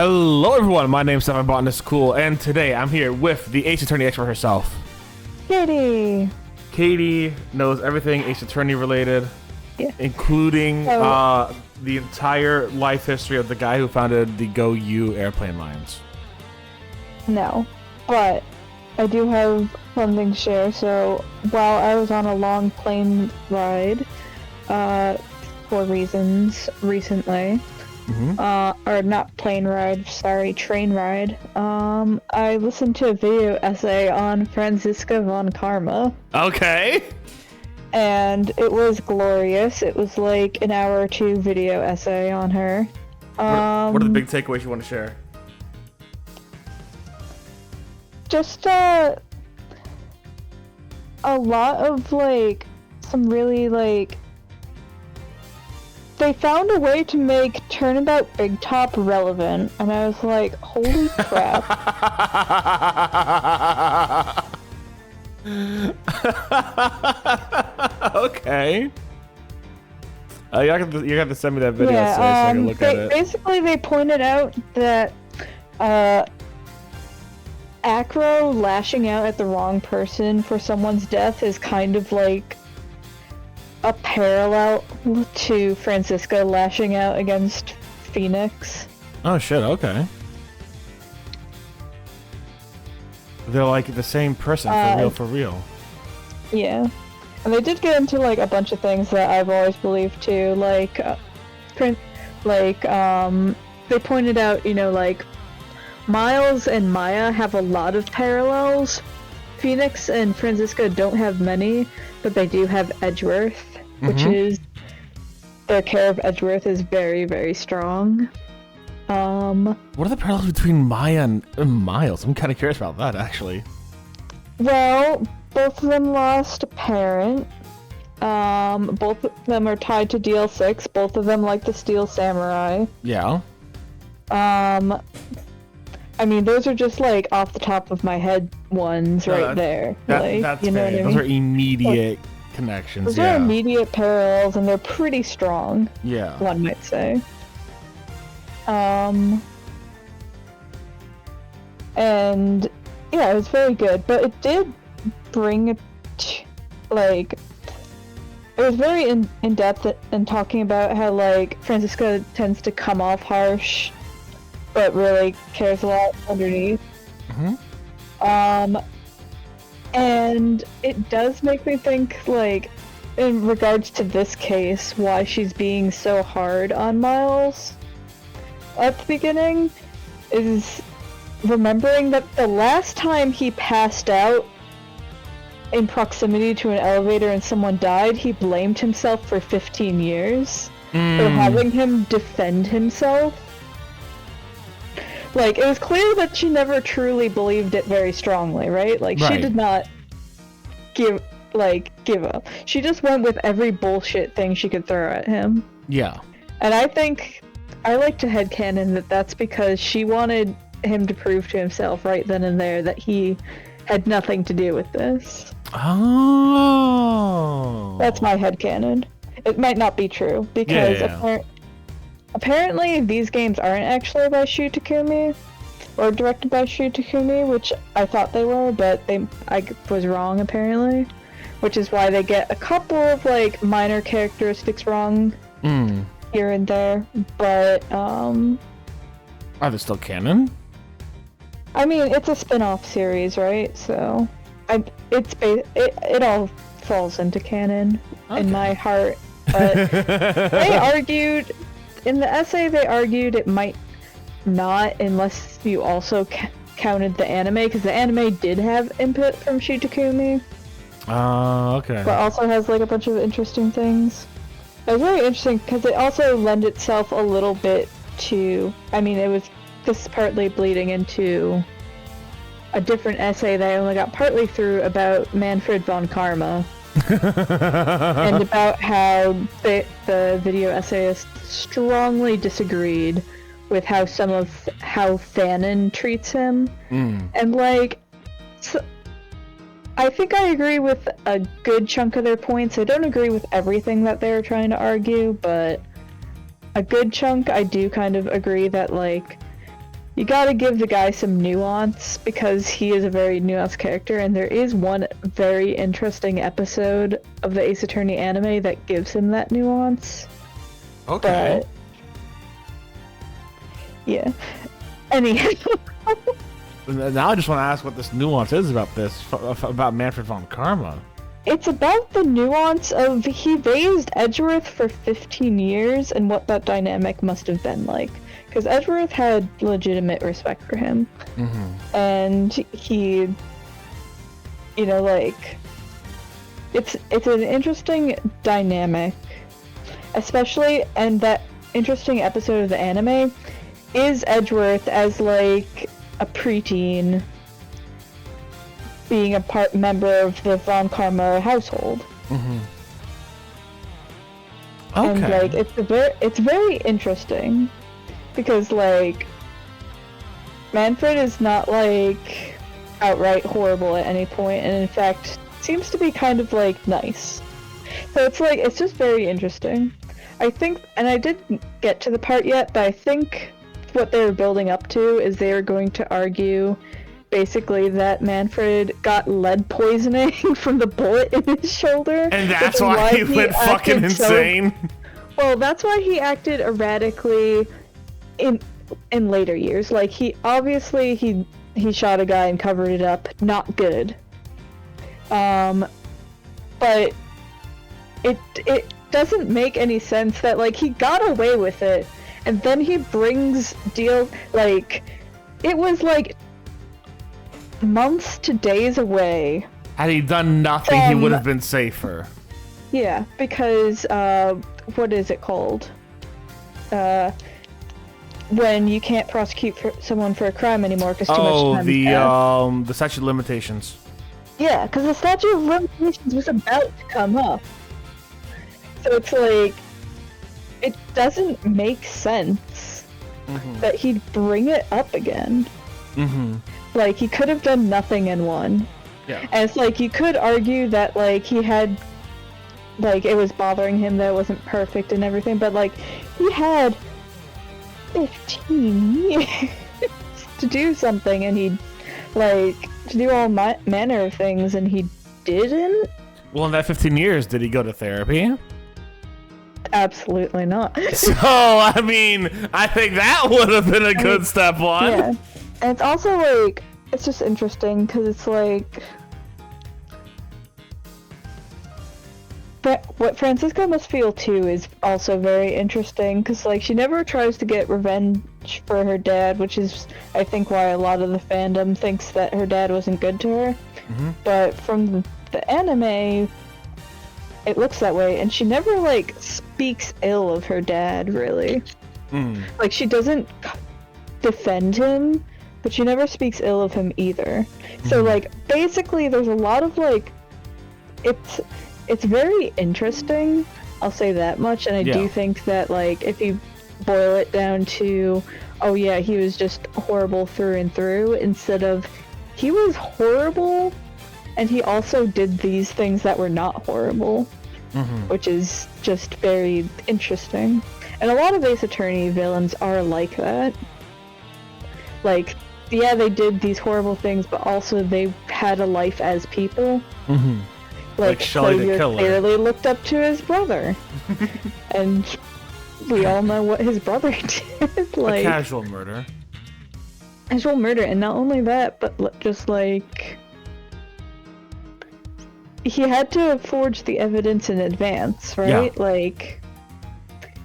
Hello everyone, my name's Botanist Cool, and today I'm here with the Ace Attorney expert herself. Katie! Katie knows everything Ace Attorney related, including the entire life history of the guy who founded the Go You airplane lines. No, but I do have something to share. So while I was on a long plane ride, for reasons recently, or not plane ride, sorry, train ride, I listened to a video essay on Franziska von Karma. Okay. And it was glorious. It was like an hour or two video essay on her. What are the big takeaways you want to share? Just a lot of like some really like they found a way to make Turnabout Big Top relevant, and I was like, holy crap. Okay. You're gonna have to send me that video so I can look at it. Basically, they pointed out that Acro lashing out at the wrong person for someone's death is kind of like a parallel to Franziska lashing out against Phoenix. Oh shit, okay. They're like the same person, for real. Yeah. And they did get into like a bunch of things that I've always believed too, like they pointed out, you know, like Miles and Maya have a lot of parallels. Phoenix and Franziska don't have many, but they do have Edgeworth, which is their care of Edgeworth is very, very strong. What are the parallels between Maya and Miles? I'm kind of curious about that, actually. Well, both of them lost a parent. Both of them are tied to DL6. Both of them like the Steel Samurai. Yeah. I mean, those are just like off the top of my head ones right there. That's you know what I mean? Those are immediate connections. Those are immediate parallels, and they're pretty strong. Yeah. One might say. And yeah, it was very good, but it did bring it like it was very in depth in talking about how like Franziska tends to come off harsh, but really cares a lot underneath. And it does make me think, like, in regards to this case, why she's being so hard on Miles at the beginning is remembering that the last time he passed out in proximity to an elevator and someone died, he blamed himself for 15 years for having him defend himself. Like, it was clear that she never truly believed it very strongly, right? Like, she did not give up. She just went with every bullshit thing she could throw at him. Yeah. And I think, I like to headcanon that that's because she wanted him to prove to himself right then and there that he had nothing to do with this. Oh. That's my headcanon. It might not be true, because apparently these games aren't actually by Shu Takumi, or directed by Shu Takumi, which I thought they were, but I was wrong apparently, which is why they get a couple of like minor characteristics wrong here and there, but are they still canon? I mean, it's a spin-off series, right? So it all falls into canon in my heart, but they argued in the essay, they argued it might not unless you also counted the anime, because the anime did have input from Shu Takumi. Okay. But also has like a bunch of interesting things. It was very interesting because it also lent itself a little bit to, I mean, it was just partly bleeding into a different essay that I only got partly through about Manfred von Karma. And about how the video essayist strongly disagreed with how Fanon treats him. And like, so, I think I agree with a good chunk of their points. I don't agree with everything that they're trying to argue, but a good chunk I do kind of agree that, like, you gotta give the guy some nuance because he is a very nuanced character, and there is one very interesting episode of the Ace Attorney anime that gives him that nuance. Okay. But, yeah. Anyhow. Now I just want to ask what this nuance is about Manfred von Karma. It's about the nuance of he raised Edgeworth for 15 years and what that dynamic must have been like. Because Edgeworth had legitimate respect for him. Mm-hmm. And he, you know, like, it's an interesting dynamic. Especially, and that interesting episode of the anime is Edgeworth as, like, a preteen being a member of the Von Karma household. Mm-hmm. Okay. And, like, it's very interesting. Because, like, Manfred is not, like, outright horrible at any point, and in fact, seems to be kind of, like, nice. So it's, like, it's just very interesting. I think, and I didn't get to the part yet, but I think what they were building up to is they were going to argue, basically, that Manfred got lead poisoning from the bullet in his shoulder. And that's why he went fucking insane? Well, that's why he acted erratically in later years. Like, he obviously he shot a guy and covered it up. Not good. But it doesn't make any sense that, like, he got away with it, and then he brings like, it was like months to days away. Had he done nothing, he would have been safer. Yeah, because what is it called? When you can't prosecute someone for a crime anymore because too much time has passed. The statute of limitations. Yeah, because the statute of limitations was about to come up. So it's like, it doesn't make sense that he'd bring it up again. Mm-hmm. Like, he could have done nothing and won. Yeah. And it's like, you could argue that, like, he had, like, it was bothering him that it wasn't perfect and everything, but, like, he had 15 years to do something, and he, like, to do all manner of things, and he didn't? Well, in that 15 years, did he go to therapy? Absolutely not. So, I mean, I think that would have been a good step one. Yeah. And it's also, like, it's just interesting, because it's like, what Francisco must feel too is also very interesting, because, like, she never tries to get revenge for her dad, which is, I think, why a lot of the fandom thinks that her dad wasn't good to her. Mm-hmm. But from the anime, it looks that way, and she never, like, speaks ill of her dad, really. Mm. Like, she doesn't defend him, but she never speaks ill of him either. Mm. So, like, basically, there's a lot of, like, it's very interesting, I'll say that much, and I do think that, like, if you boil it down to, oh yeah, he was just horrible through and through, instead of, he was horrible, and he also did these things that were not horrible, which is just very interesting. And a lot of Ace Attorney villains are like that. Like, yeah, they did these horrible things, but also they had a life as people. Mm-hmm. Like Xavier clearly looked up to his brother. And we all know what his brother did. Like, a casual murder. Casual murder, and not only that, but just, like, he had to forge the evidence in advance, right? Yeah. Like,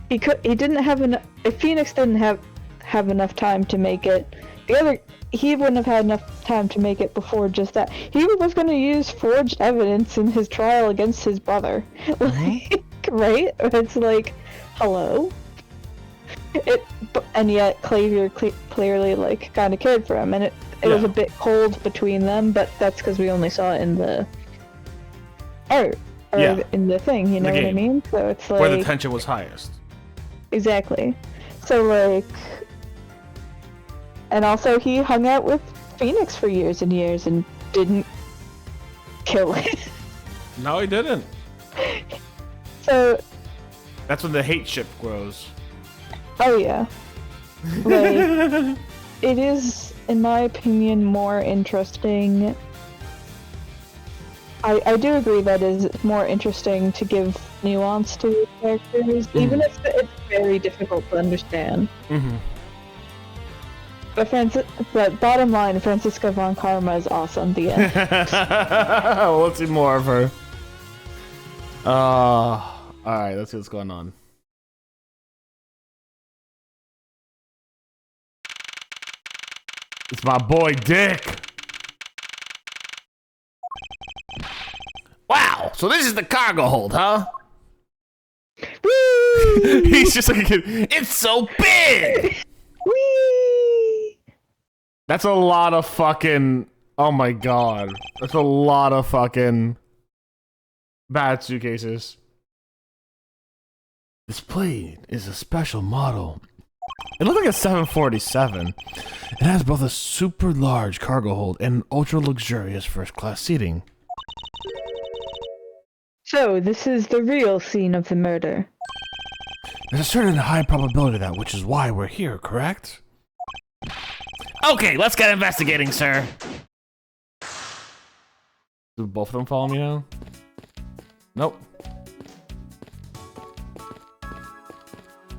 he didn't have enough. If Phoenix didn't have enough time to make it, he wouldn't have had enough time to make it before just that. He was going to use forged evidence in his trial against his brother. Like, right? It's like, hello? And yet Xavier clearly, like, kind of cared for him, and it was a bit cold between them, but that's because we only saw it in the art, or in the thing, you know what I mean? So it's like, where the tension was highest. Exactly. So, like, and also he hung out with Phoenix for years and years and didn't kill him. No, he didn't. So that's when the hate ship grows. Oh yeah. Like, it is, in my opinion, more interesting. I do agree that it's more interesting to give nuance to the characters, even if it's very difficult to understand. But bottom line, Franziska von Karma is awesome. The end. Let's see more of her. Alright, let's see what's going on. It's my boy Dick. Wow, so this is the cargo hold, huh? He's just like, it's so big! Whee! That's a lot of fucking, oh my god. That's a lot of fucking bad suitcases. This plane is a special model. It looks like a 747. It has both a super large cargo hold and ultra luxurious first class seating. So, this is the real scene of the murder. There's a certain high probability of that, which is why we're here, correct? Okay, let's get investigating, sir. Do both of them follow me now? Nope.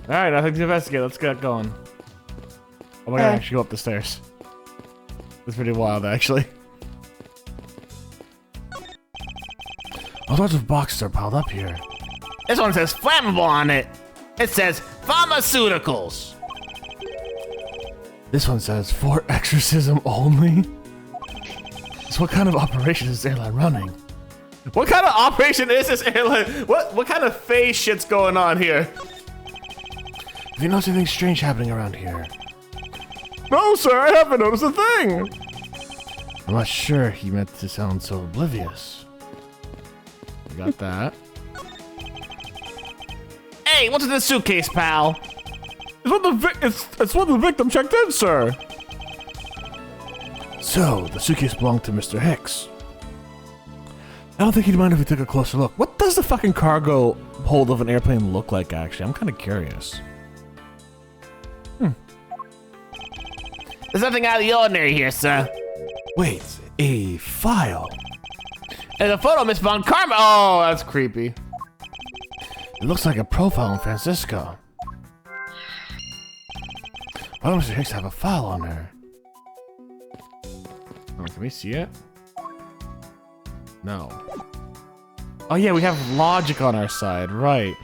Alright, nothing to investigate. Let's get going. Oh my god, I should go up the stairs. That's pretty wild, actually. All sorts of boxes are piled up here. This one says flammable on it. It says pharmaceuticals. This one says for exorcism only. So what kind of operation is this airline running? What kind of operation is this airline? What kind of phase shit's going on here? Have you noticed anything strange happening around here? No, sir, I haven't noticed a thing. I'm not sure he meant to sound so oblivious. Got that. Hey, what's in this suitcase, pal? It's what the victim checked in, sir. So, the suitcase belonged to Mr. Hicks. I don't think he'd mind if we took a closer look. What does the fucking cargo hold of an airplane look like, actually? I'm kind of curious. There's nothing out of the ordinary here, sir. Wait, a file. There's a photo of Miss Von Karma. Oh, that's creepy. It looks like a profile on Francisco. Why don't Mr. Hicks have a file on her? Oh, can we see it? No. Oh yeah, we have logic on our side, right.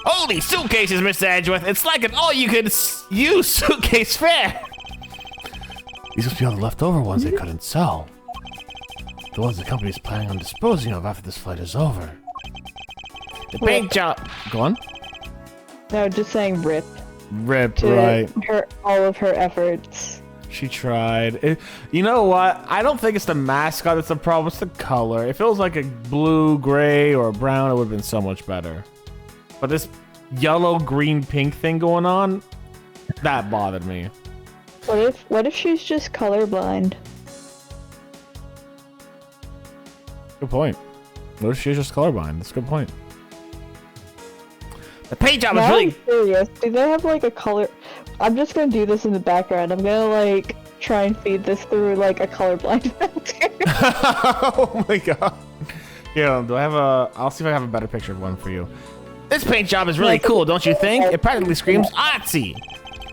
Holy suitcases, Mr. Edgeworth! It's like an all-you-can-use suitcase fair! These must be all the leftover ones they couldn't sell. The ones the company's planning on disposing of after this flight is over. The paint job... Go on? No, just saying rip. Rip, right. All of her efforts. She tried. You know what? I don't think it's the mascot that's the problem, it's the color. If it was like a blue, gray, or a brown, it would have been so much better. But this yellow, green, pink thing going on, that bothered me. What if she's just colorblind? Good point. What if she's just colorblind? That's a good point. The paint job is really... I'm curious. Do they have like a color... I'm just gonna do this in the background. I'm gonna like try and feed this through like a colorblind filter. Oh my god. Yeah, do I have a... I'll see if I have a better picture of one for you. This paint job is really cool, don't you think? It practically screams artsy.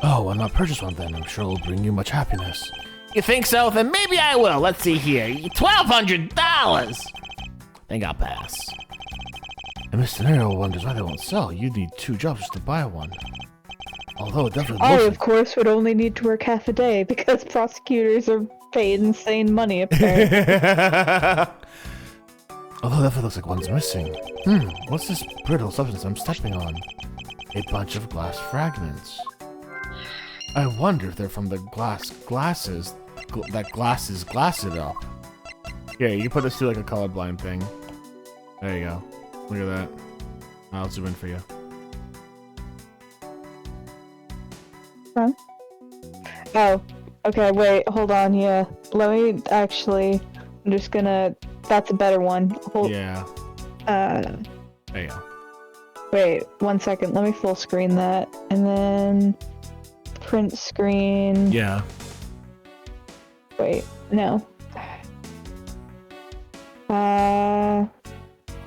Oh, why not purchase one then? I'm sure it'll bring you much happiness. You think so? Then maybe I will. Let's see here. $1,200! Think I'll pass. And Mr. Nero wonders why they won't sell. You'd need 2 jobs just to buy one. Although it definitely I, of course, would only need to work half a day because prosecutors are paid insane money, apparently. Although that looks like one's missing. What's this brittle substance I'm stepping on? A bunch of glass fragments. I wonder if they're from the glasses that glasses glass it up. Yeah, you can put this through like a colorblind thing. There you go. Look at that. I'll zoom in for you. Huh? Oh, okay, wait, hold on, yeah. Let me actually, I'm just gonna, that's a better one. Yeah. There you go. Wait, 1 second. Let me full screen that. And then print screen. Yeah. Wait, no.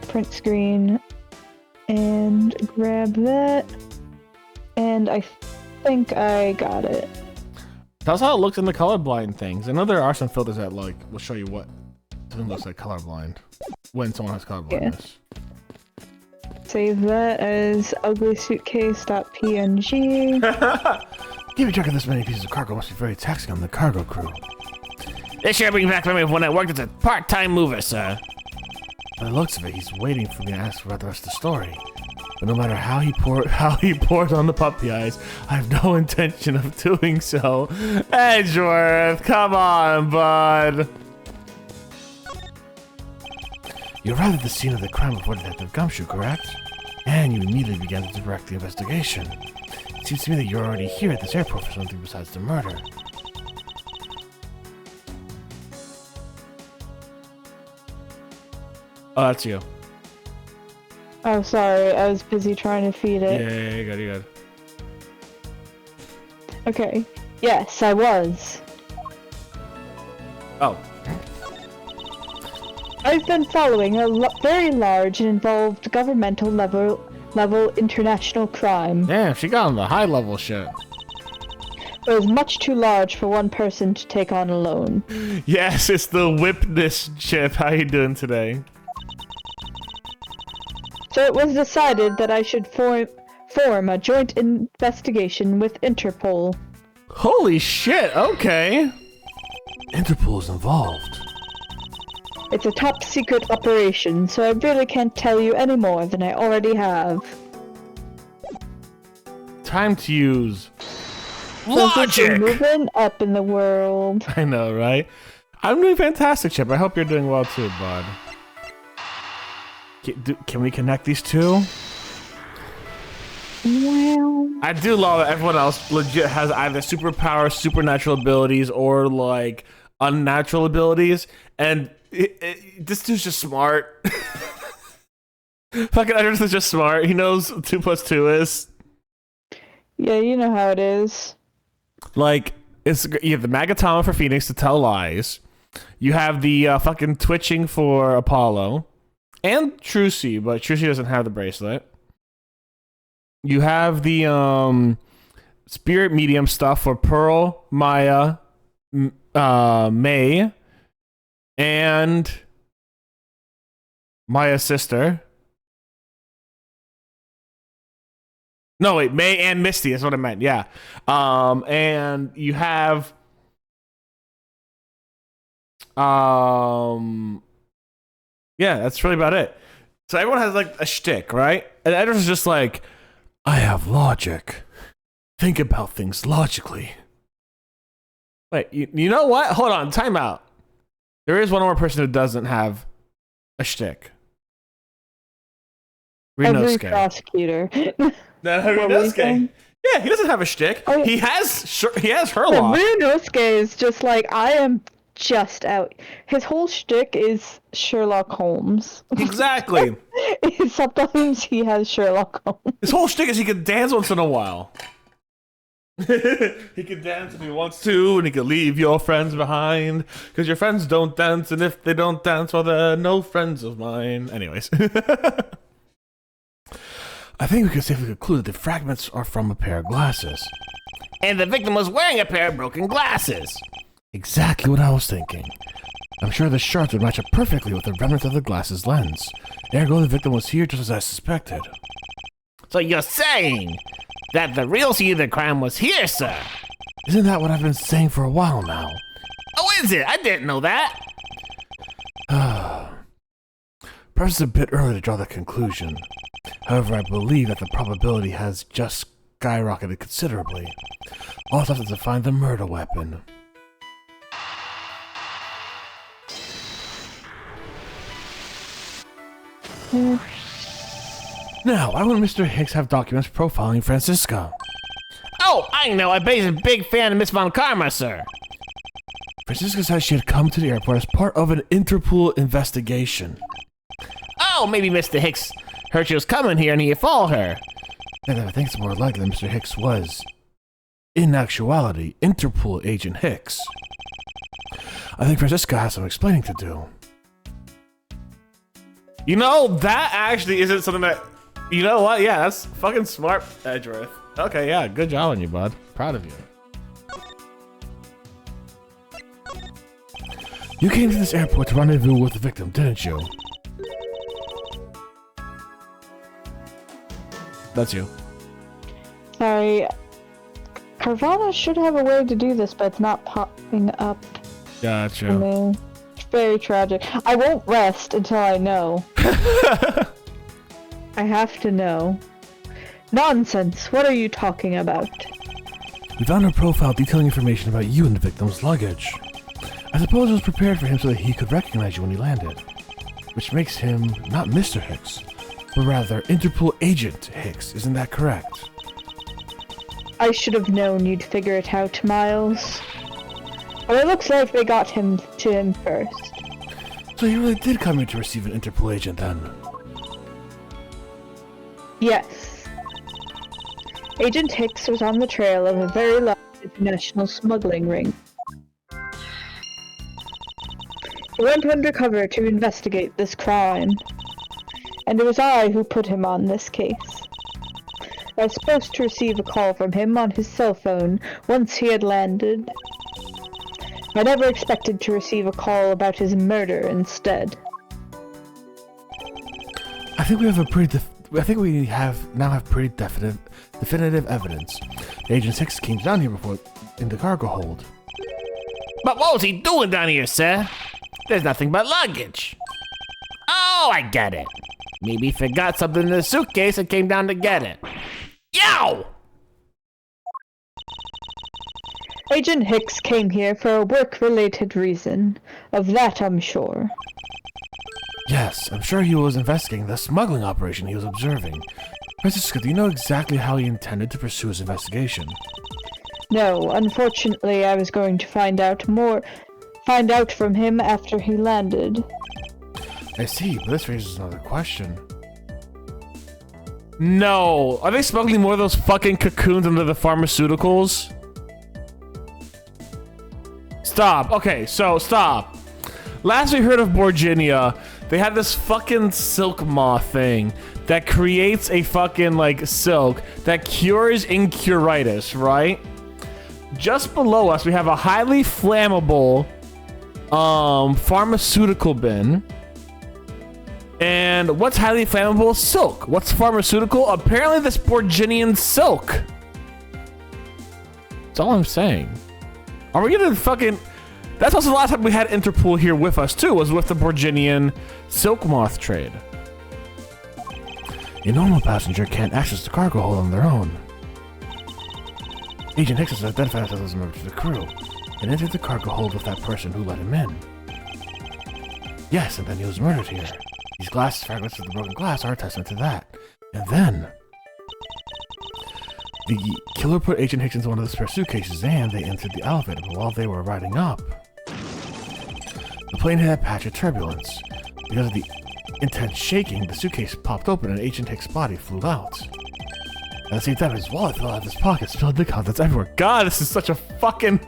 Print screen and grab that. And I think I got it. That's how it looks in the colorblind things. I know there are some filters that like will show you what something looks like colorblind when someone has colorblindness. Yeah. Save that as uglysuitcase.png. Keeping track of this many pieces of cargo must be very taxing on the cargo crew. This sure brings back memory of when I worked as a part-time mover, sir. By the looks of it, he's waiting for me to ask about the rest of the story. But no matter how he poured on the puppy eyes, I have no intention of doing so. Edgeworth, come on, bud. You arrived at the scene of the crime before Detective Gumshoe, correct? And you immediately began to direct the investigation. It seems to me that you're already here at this airport for something besides the murder. Oh, that's you. Oh, sorry. I was busy trying to feed it. Yeah, you good. Okay. Yes, I was. Oh. I've been following a very large and involved governmental level international crime. Damn, she got on the high level shit. It was much too large for one person to take on alone. Yes, it's the Whipness chip. How you doing today? So it was decided that I should form a joint investigation with Interpol. Holy shit, okay. Interpol's involved. It's a top secret operation, so I really can't tell you any more than I already have. Time to use Logic! logic! Moving up in the world. I know, right? I'm doing fantastic, Chip. I hope you're doing well too, bud. Can we connect these two? Well... I do love that everyone else legit has either superpowers, supernatural abilities, or like unnatural abilities, and this dude's just smart. Fucking Edwards is just smart. He knows 2 + 2 is. Yeah, you know how it is. Like, you have the Magatama for Phoenix to tell lies. You have the fucking twitching for Apollo. And Trucy, but Trucy doesn't have the bracelet. You have the spirit medium stuff for Pearl, Maya, May, and Maya's sister. No, wait, May and Misty is what I meant, yeah. And you have yeah, that's really about it. So everyone has like a shtick, right? And Edwards is just like, I have logic. Think about things logically. Wait, you know what? Hold on, time out. There is one more person who doesn't have a shtick. Every prosecutor. No, Rinosuke. Yeah, he doesn't have a shtick. Oh, yeah. He has Herlock. Rinosuke is just like, I am just out. His whole shtick is Sherlock Holmes. Exactly. Sometimes he has Sherlock Holmes. His whole shtick is he can dance once in a while. He can dance if he wants to, and he can leave your friends behind, because your friends don't dance, and if they don't dance, well, they're no friends of mine. Anyways. I think we can safely conclude that the fragments are from a pair of glasses. And the victim was wearing a pair of broken glasses. Exactly what I was thinking. I'm sure the shards would match up perfectly with the remnant of the glass's lens. Ergo, the victim was here just as I suspected. So you're saying that the real scene of the crime was here, sir? Isn't that what I've been saying for a while now? Oh, is it? I didn't know that. Perhaps it's a bit early to draw that conclusion. However, I believe that the probability has just skyrocketed considerably. All left is to find the murder weapon. Now, why would Mr. Hicks have documents profiling Francisca? Oh, I know. I bet he's a big fan of Miss Von Karma, sir. Francisca said she had come to the airport as part of an Interpol investigation. Oh, maybe Mr. Hicks Heard she was coming here and he followed her. And I think it's more likely that Mr. Hicks was, in actuality, Interpol Agent Hicks. I think Francisca has some explaining to do. You know, that actually isn't something that... You know what? Yeah, that's fucking smart, Edgeworth. Okay, yeah, good job on you, bud. Proud of you. You came to this airport to rendezvous with the victim, didn't you? That's you. Sorry. Carvana should have a way to do this, but it's not popping up. Gotcha. For me. It's very tragic. I won't rest until I know. I have to know. Nonsense! What are you talking about? We found a profile detailing information about you and the victim's luggage. I suppose it was prepared for him so that he could recognize you when he landed. Which makes him not Mr. Hicks, but rather Interpol Agent Hicks. Isn't that correct? I should have known you'd figure it out, Miles. But it looks like they got him to him first. So he really did come here to receive an Interpol agent then? Yes. Agent Hicks was on the trail of a very large international smuggling ring. He went undercover to investigate this crime. And it was I who put him on this case. I was supposed to receive a call from him on his cell phone once he had landed. I never expected to receive a call about his murder instead. I think we now have pretty definitive evidence. Agent 6 came down here before in the cargo hold. But what was he doing down here, sir? There's nothing but luggage. Oh, I get it. Maybe he forgot something in the suitcase and came down to get it. Yow! Agent Hicks came here for a work-related reason. Of that, I'm sure. Yes, I'm sure he was investigating the smuggling operation he was observing. Francisca, do you know exactly how he intended to pursue his investigation? No, unfortunately, I was going to find out from him after he landed. I see, but this raises another question. No! Are they smuggling more of those fucking cocoons into the pharmaceuticals? Stop. Okay, so stop. Last we heard of Borginia, they had this fucking silk moth thing that creates a fucking, like, silk that cures incuritis, right? Just below us, we have a highly flammable pharmaceutical bin. And what's highly flammable? Silk. What's pharmaceutical? Apparently this Borginian silk. That's all I'm saying. Are we gonna fucking... That's also the last time we had Interpol here with us too, was with the Borginian silk moth trade. A normal passenger can't access the cargo hold on their own. Agent Hicks has identified himself as a member of the crew and entered the cargo hold with that person who let him in. Yes, and then he was murdered here. These glass fragments of the broken glass are a testament to that. And then... the killer put Agent Hicks into one of the spare suitcases and they entered the elevator, but while they were riding up, the plane had a patch of turbulence. Because of the intense shaking, the suitcase popped open and Agent Hicks' body flew out. At the same time, his wallet fell out of his pocket, spilled the contents everywhere. God, this is such a fucking...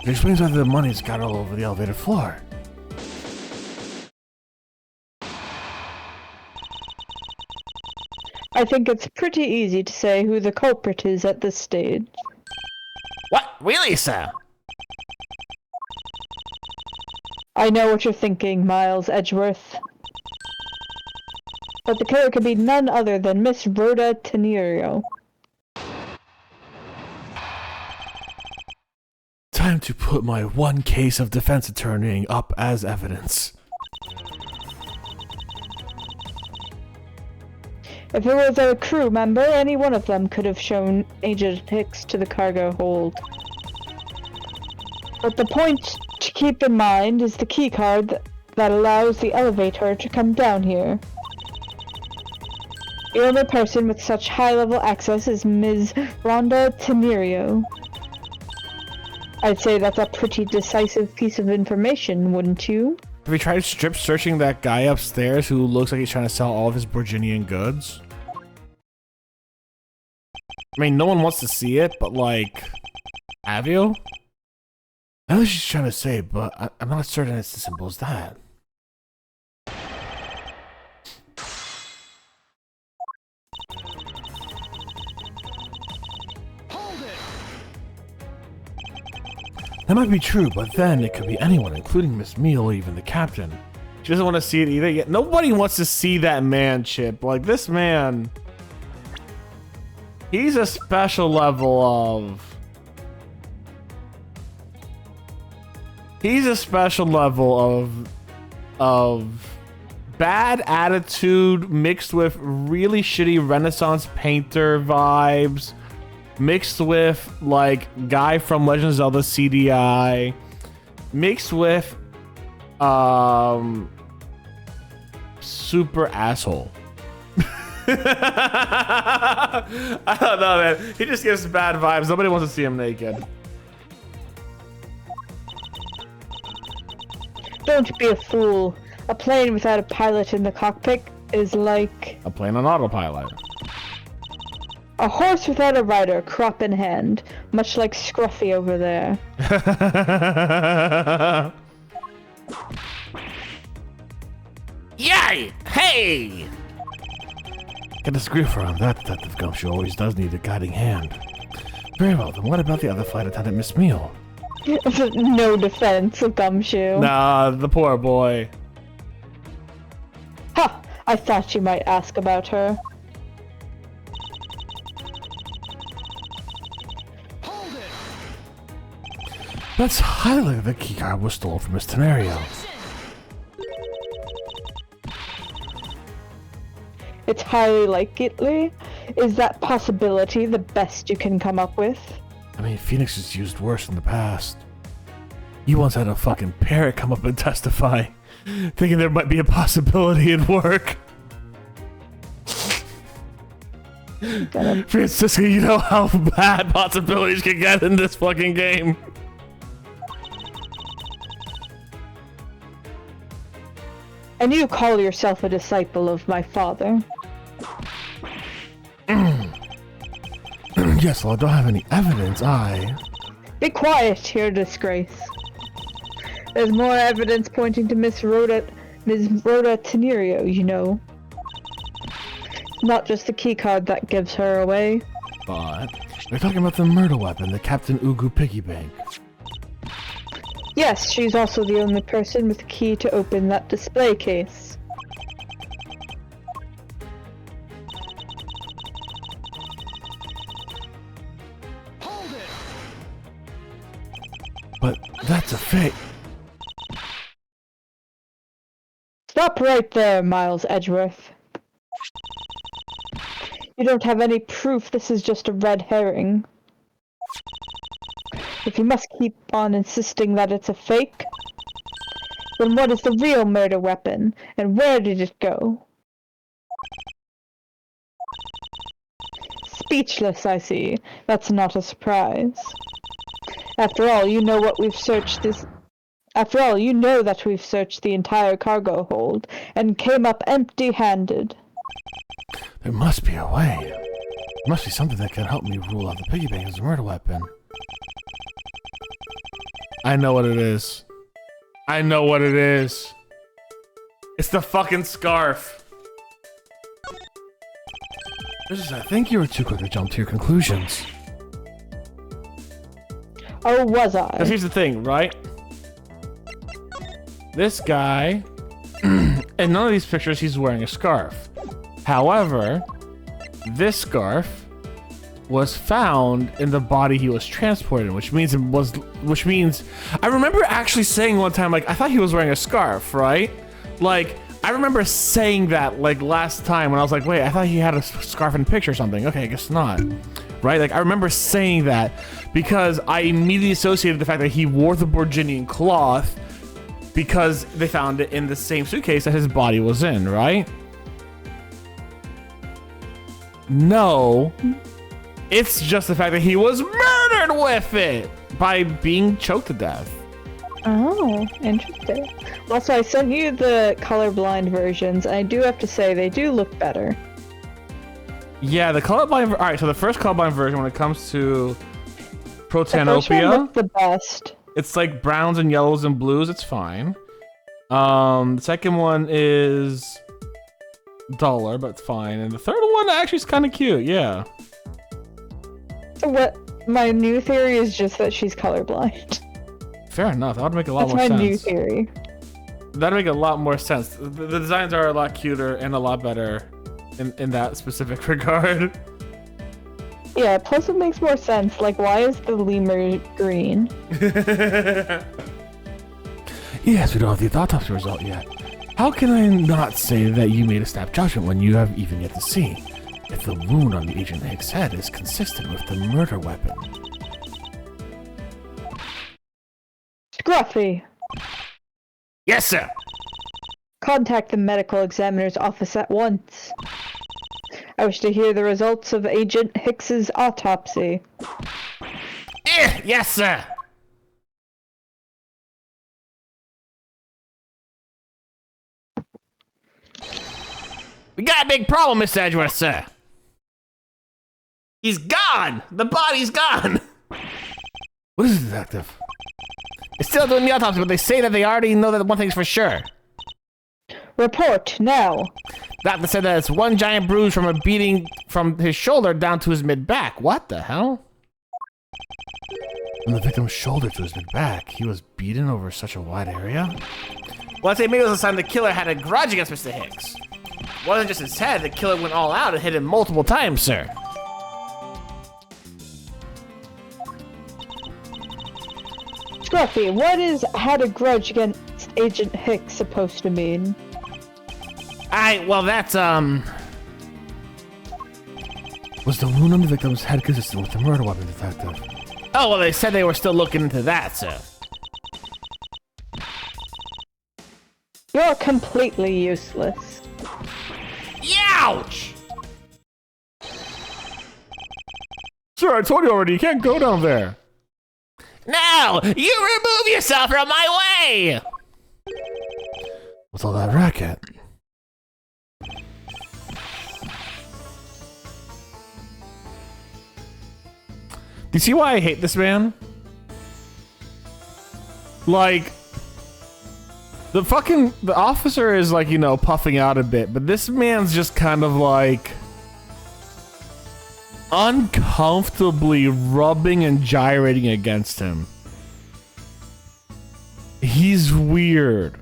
It explains why the money's got all over the elevator floor. I think it's pretty easy to say who the culprit is at this stage. What? Really, sir? I know what you're thinking, Miles Edgeworth. But the killer could be none other than Miss Rhoda Tenerio. Time to put my one case of defense attorneying up as evidence. If it was a crew member, any one of them could have shown Agent Hicks to the cargo hold. But the point to keep in mind is the keycard that allows the elevator to come down here. The only person with such high-level access is Ms. Rhonda Tenerio. I'd say that's a pretty decisive piece of information, wouldn't you? Have you tried strip searching that guy upstairs who looks like he's trying to sell all of his Virginian goods? I mean, no one wants to see it, but like, have you? I know what she's trying to say, but I'm not certain it's as simple as that. That might be true, but then it could be anyone, including Miss Meal or even the captain. She doesn't want to see it either. Yet nobody wants to see that man, Chip. Like, this man, he's a special level of... He's a special level of bad attitude mixed with really shitty Renaissance painter vibes. Mixed with, like, guy from Legend of Zelda CDI. Mixed with, super asshole. I don't know, man. He just gives bad vibes. Nobody wants to see him naked. Don't be a fool. A plane without a pilot in the cockpit is like... A plane on autopilot. A horse without a rider, crop in hand, much like Scruffy over there. Yay! Hey! Can disagree with her on that, Detective Gumshoe always does need a guiding hand. Very well, then what about the other flight attendant, Miss Meal? No defense of Gumshoe. Nah, the poor boy. Ha! I thought you might ask about her. That's highly the keycard was stolen from Miss Tenario. It's highly likely. Is that possibility the best you can come up with? I mean, Phoenix has used worse in the past. You once had a fucking parrot come up and testify, thinking there might be a possibility it'd work. Francisca, you know how bad possibilities can get in this fucking game. And you call yourself a disciple of my father? Yes, well, I don't have any evidence, Be quiet, you're a disgrace. There's more evidence pointing to Ms. Rhoda Tenario, you know. Not just the keycard that gives her away. But we're talking about the murder weapon, the Captain Ugu piggy bank. Yes, she's also the only person with the key to open that display case. But that's a fake. Stop right there, Miles Edgeworth. You don't have any proof this is just a red herring. If you must keep on insisting that it's a fake, then what is the real murder weapon, and where did it go? Speechless, I see. That's not a surprise. After all, you know what we've searched this... After all, you know that we've searched the entire cargo hold, and came up empty-handed. There must be a way. There must be something that can help me rule out the piggy bank as a murder weapon. I know what it is. I know what it is. It's the fucking scarf. I think you were too quick to jump to your conclusions. Oh, was I? Because here's the thing, right? This guy, in none of these pictures, he's wearing a scarf. However, this scarf was found in the body he was transported, which means I remember actually saying one time, like, I thought he was wearing a scarf, right? Like, I remember saying that, like, last time when I was like, wait, I thought he had a scarf in the picture or something. Okay, I guess not. Right? Like, I remember saying that because I immediately associated the fact that he wore the Borginian cloth because they found it in the same suitcase that his body was in, right? No. It's just the fact that he was murdered with it by being choked to death. Oh, interesting. Also, I sent you the colorblind versions, and I do have to say they do look better. Yeah, the colorblind. All right, so the first colorblind version, when it comes to The first one Protanopia, looked the best. it's like browns and yellows and blues. It's fine. The second one is duller, but it's fine. And the third one actually is kind of cute. Yeah. So what? My new theory is just that she's colorblind. Fair enough. That would make a lot That's more my sense. new theory. That'd make a lot more sense. The designs are a lot cuter and a lot better in that specific regard. Yeah, plus it makes more sense. Like, why is the lemur green? Yes, we don't have the autopsy result yet. How can I not say that you made a snap judgment when you have even yet to see if the wound on the Agent Hicks' head is consistent with the murder weapon? Scruffy! Yes, sir! Contact the medical examiner's office at once. I wish to hear the results of Agent Hicks's autopsy. Yes, sir! We got a big problem, Mr. Edgeworth, sir. He's gone! The body's gone! What is it, detective? They're still doing the autopsy, but they say that they already know that one thing's for sure. Report, now! Doctor said that it's one giant bruise from a beating from his shoulder down to his mid-back. What the hell? From the victim's shoulder to his mid-back, he was beaten over such a wide area? Well, I'd say maybe it was a sign the killer had a grudge against Mr. Hicks. It wasn't just his head, the killer went all out and hit him multiple times, sir. Scruffy, what is had a grudge against Agent Hicks supposed to mean? Well, that's, Was the wound on the victim's head consistent with the murder weapon, detective? Oh, well, they said they were still looking into that, sir. You're completely useless. Ouch! Sir, I told you already, you can't go down there. No! You remove yourself from my way! What's all that racket? Do you see why I hate this man? Like, the officer is like, you know, puffing out a bit, but this man's just kind of like uncomfortably rubbing and gyrating against him. He's weird.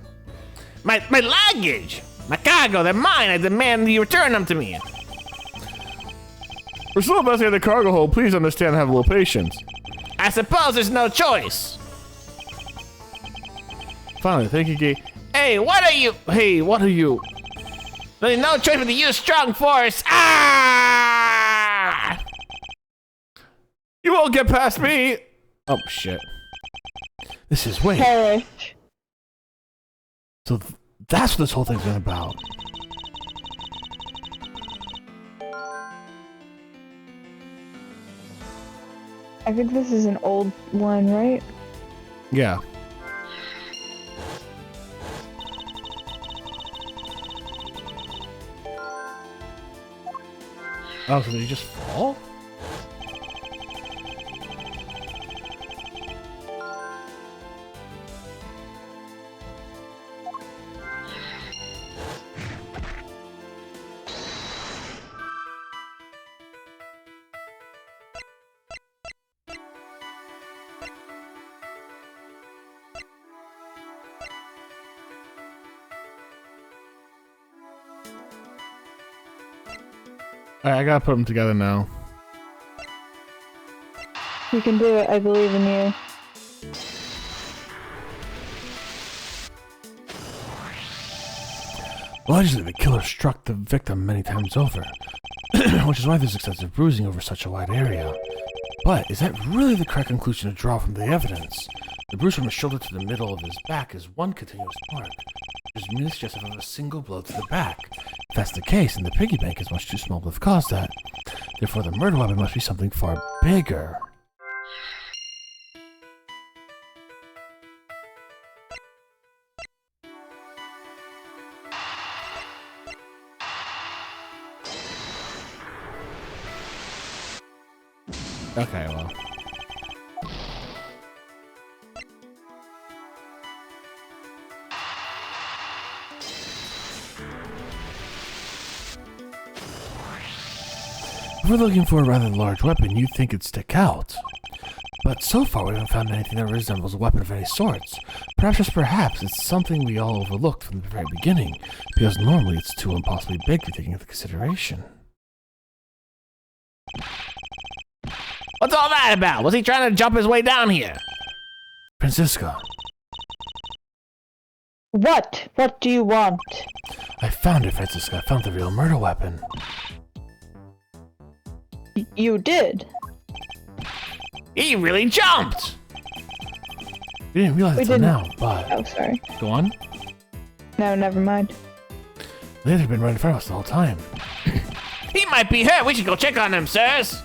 My luggage! My cargo, they're mine. I demand you return them to me. We're still investigating the cargo hold. Please understand and have a little patience. I suppose there's no choice. Finally, thank you, Gay. Hey, what are you? There's no choice but to use strong force. Ah! You won't get past me. Oh, shit. This is wait. Perish. So that's what this whole thing's been about. I think this is an old one, right? Yeah. Oh, so did he just fall? Alright, I gotta put them together now. You can do it, I believe in you. Allegedly, the killer struck the victim many times over, which is why there's extensive bruising over such a wide area. But is that really the correct conclusion to draw from the evidence? The bruise from his shoulder to the middle of his back is one continuous mark. There's merely suggestive of a single blow to the back. If that's the case, then the piggy bank is much too small to have caused that. Therefore, the murder weapon must be something far bigger. Okay, well. If we're looking for a rather large weapon, you'd think it'd stick out. But so far we haven't found anything that resembles a weapon of any sorts. Perhaps, just perhaps, it's something we all overlooked from the very beginning, because normally it's too impossibly big to take into consideration. What's all that about? Was he trying to jump his way down here? Francisca, What? What do you want? I found it, Francisca. I found the real murder weapon. You did. He really jumped! We didn't realize We it till didn't. now, but... Oh, sorry. Go on. No, never mind. They've been right in front of us the whole time. He might be hurt. We should go check on him, sirs.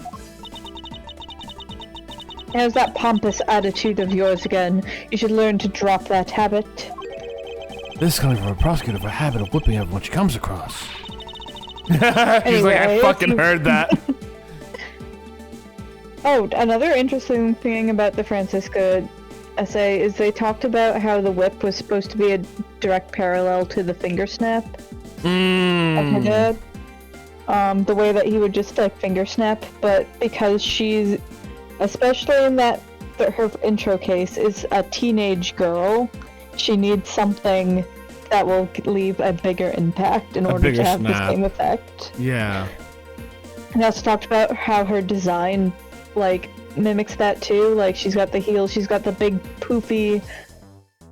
How's that pompous attitude of yours again? You should learn to drop that habit. This is coming from a prosecutor with a habit of whipping everyone she comes across. He's like, I Anyway, fucking heard that. Oh, another interesting thing about the Francisca essay is they talked about how the whip was supposed to be a direct parallel to the finger snap of her dad. The way that he would just like finger snap, but because she's, especially in that her intro case, is a teenage girl, she needs something that will leave a bigger impact in order to have the same effect. Yeah. And also talked about how her design like mimics that too. Like she's got the heels, she's got the big poofy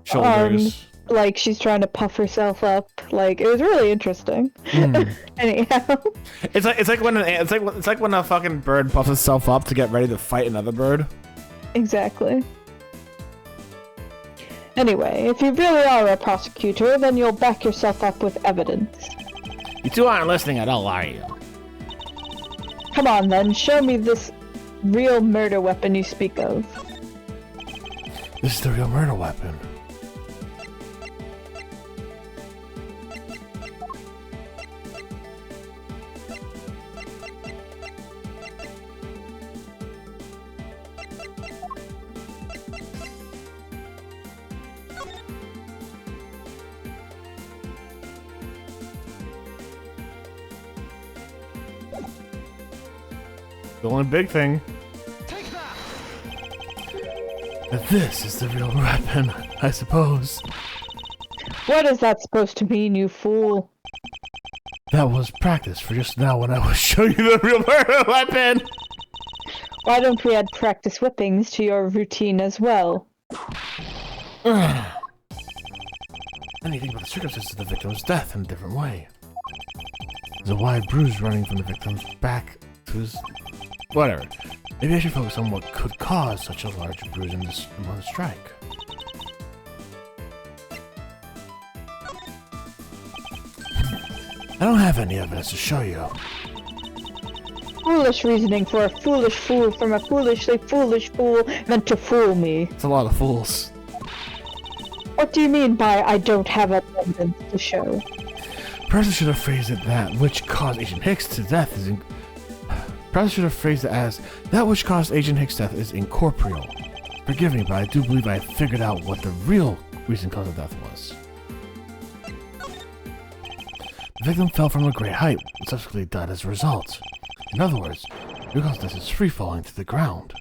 Shoulders. arms, like she's trying to puff herself up. Like it was really interesting. Anyhow, It's like when a fucking bird puffs itself up to get ready to fight another bird. exactly. Anyway, if you really are a prosecutor, then you'll back yourself up with evidence. You two aren't listening at all, are you? Come on then, show me this real murder weapon you speak of. This is the real murder weapon. The only big thing. That this is the real weapon, I suppose. What is that supposed to mean, you fool? That was practice for just now when I was showing you the real murder weapon. Why don't we add practice whippings to your routine as well? Anything but the circumstances of the victim's death in a different way. There's a wide bruise running from the victim's back to his... Whatever. Maybe I should focus on what could cause such a large bruise in this one strike. I don't have any evidence to show you. Foolish reasoning for a foolish fool from a foolishly foolish fool meant to fool me. It's a lot of fools. What do you mean by I don't have evidence to show? Perhaps I should have phrased it that which caused Agent Hicks to death is Perhaps I should have phrased it as that which caused Agent Hicks' death is incorporeal. Forgive me, but I do believe I figured out what the real reason cause of death was. The victim fell from a great height and subsequently died as a result. In other words, the real cause of death is free falling to the ground.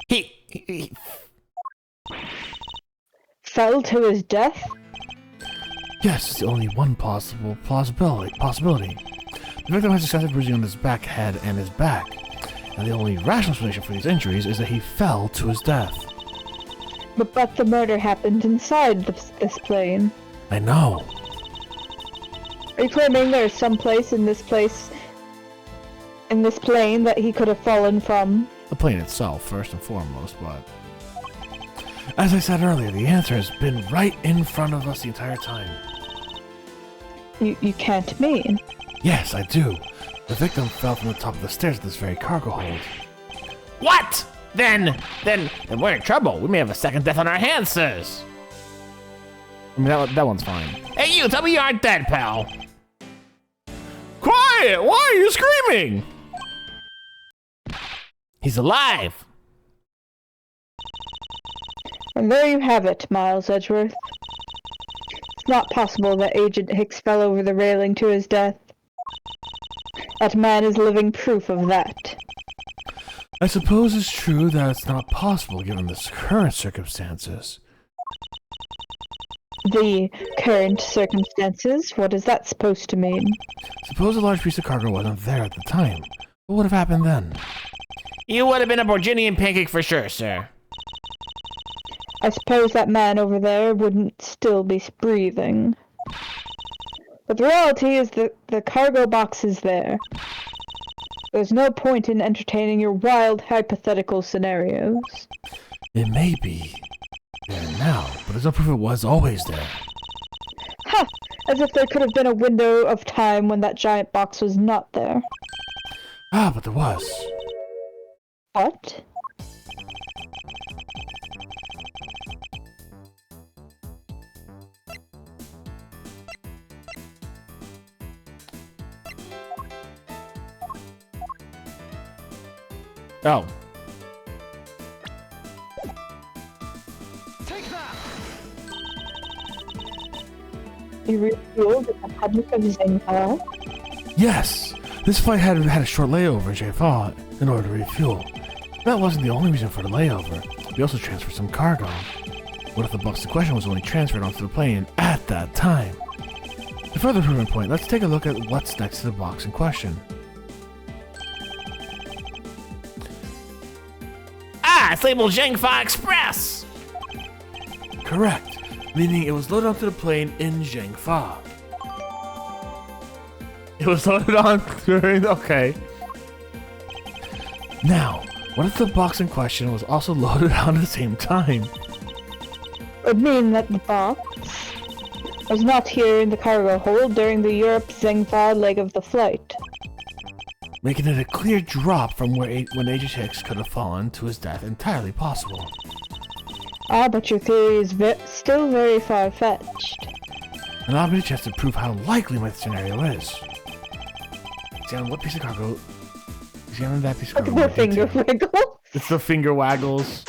He Fell to his death? Yes, it's the only one possibility. The victim has excessive bruising on his back, head, and his back, and the only rational explanation for these injuries is that he fell to his death. But the murder happened inside this plane. I know. Are you claiming there's some place in this plane that he could have fallen from? The plane itself, first and foremost, but... As I said earlier, the answer has been right in front of us the entire time. You can't mean. Yes, I do. The victim fell from the top of the stairs at this very cargo hold. What? Then we're in trouble. We may have a second death on our hands, sirs. I mean, that one's fine. Hey, you, tell me you aren't dead, pal. Quiet! Why are you screaming? He's alive! And there you have it, Miles Edgeworth. It's not possible that Agent Hicks fell over the railing to his death. That man is living proof of that. I suppose it's true that it's not possible given the current circumstances. The current circumstances? What is that supposed to mean? Suppose a large piece of cargo wasn't there at the time. What would have happened then? You would have been a Borginian pancake for sure, sir. I suppose that man over there wouldn't still be breathing. But the reality is that the cargo box is there. There's no point in entertaining your wild hypothetical scenarios. It may be there now, but there's no proof it was always there. Ha! As if there could have been a window of time when that giant box was not there. Ah, but there was. What? Oh. You revealed the Republic of Zengha? Yes! This flight had a short layover in Jaffa in order to refuel. That wasn't the only reason for the layover. We also transferred some cargo. What if the box in question was only transferred onto the plane at that time? To further prove my point, let's take a look at what's next to the box in question. Ah, it's labeled Zhengfa Express! Correct, meaning it was loaded onto the plane in Zhengfa. It was loaded on during, okay. Now, what if the box in question was also loaded on at the same time? It would mean that the box was not here in the cargo hold during the Europe-Zengfa leg of the flight. Making it a clear drop from when Agent Hicks could have fallen to his death entirely possible. Ah, but your theory is still very far-fetched. And I'll be a chance to prove how likely my scenario is. Examine what piece of cargo... Examine that piece of cargo. Look at the finger wiggle. It's the finger waggles.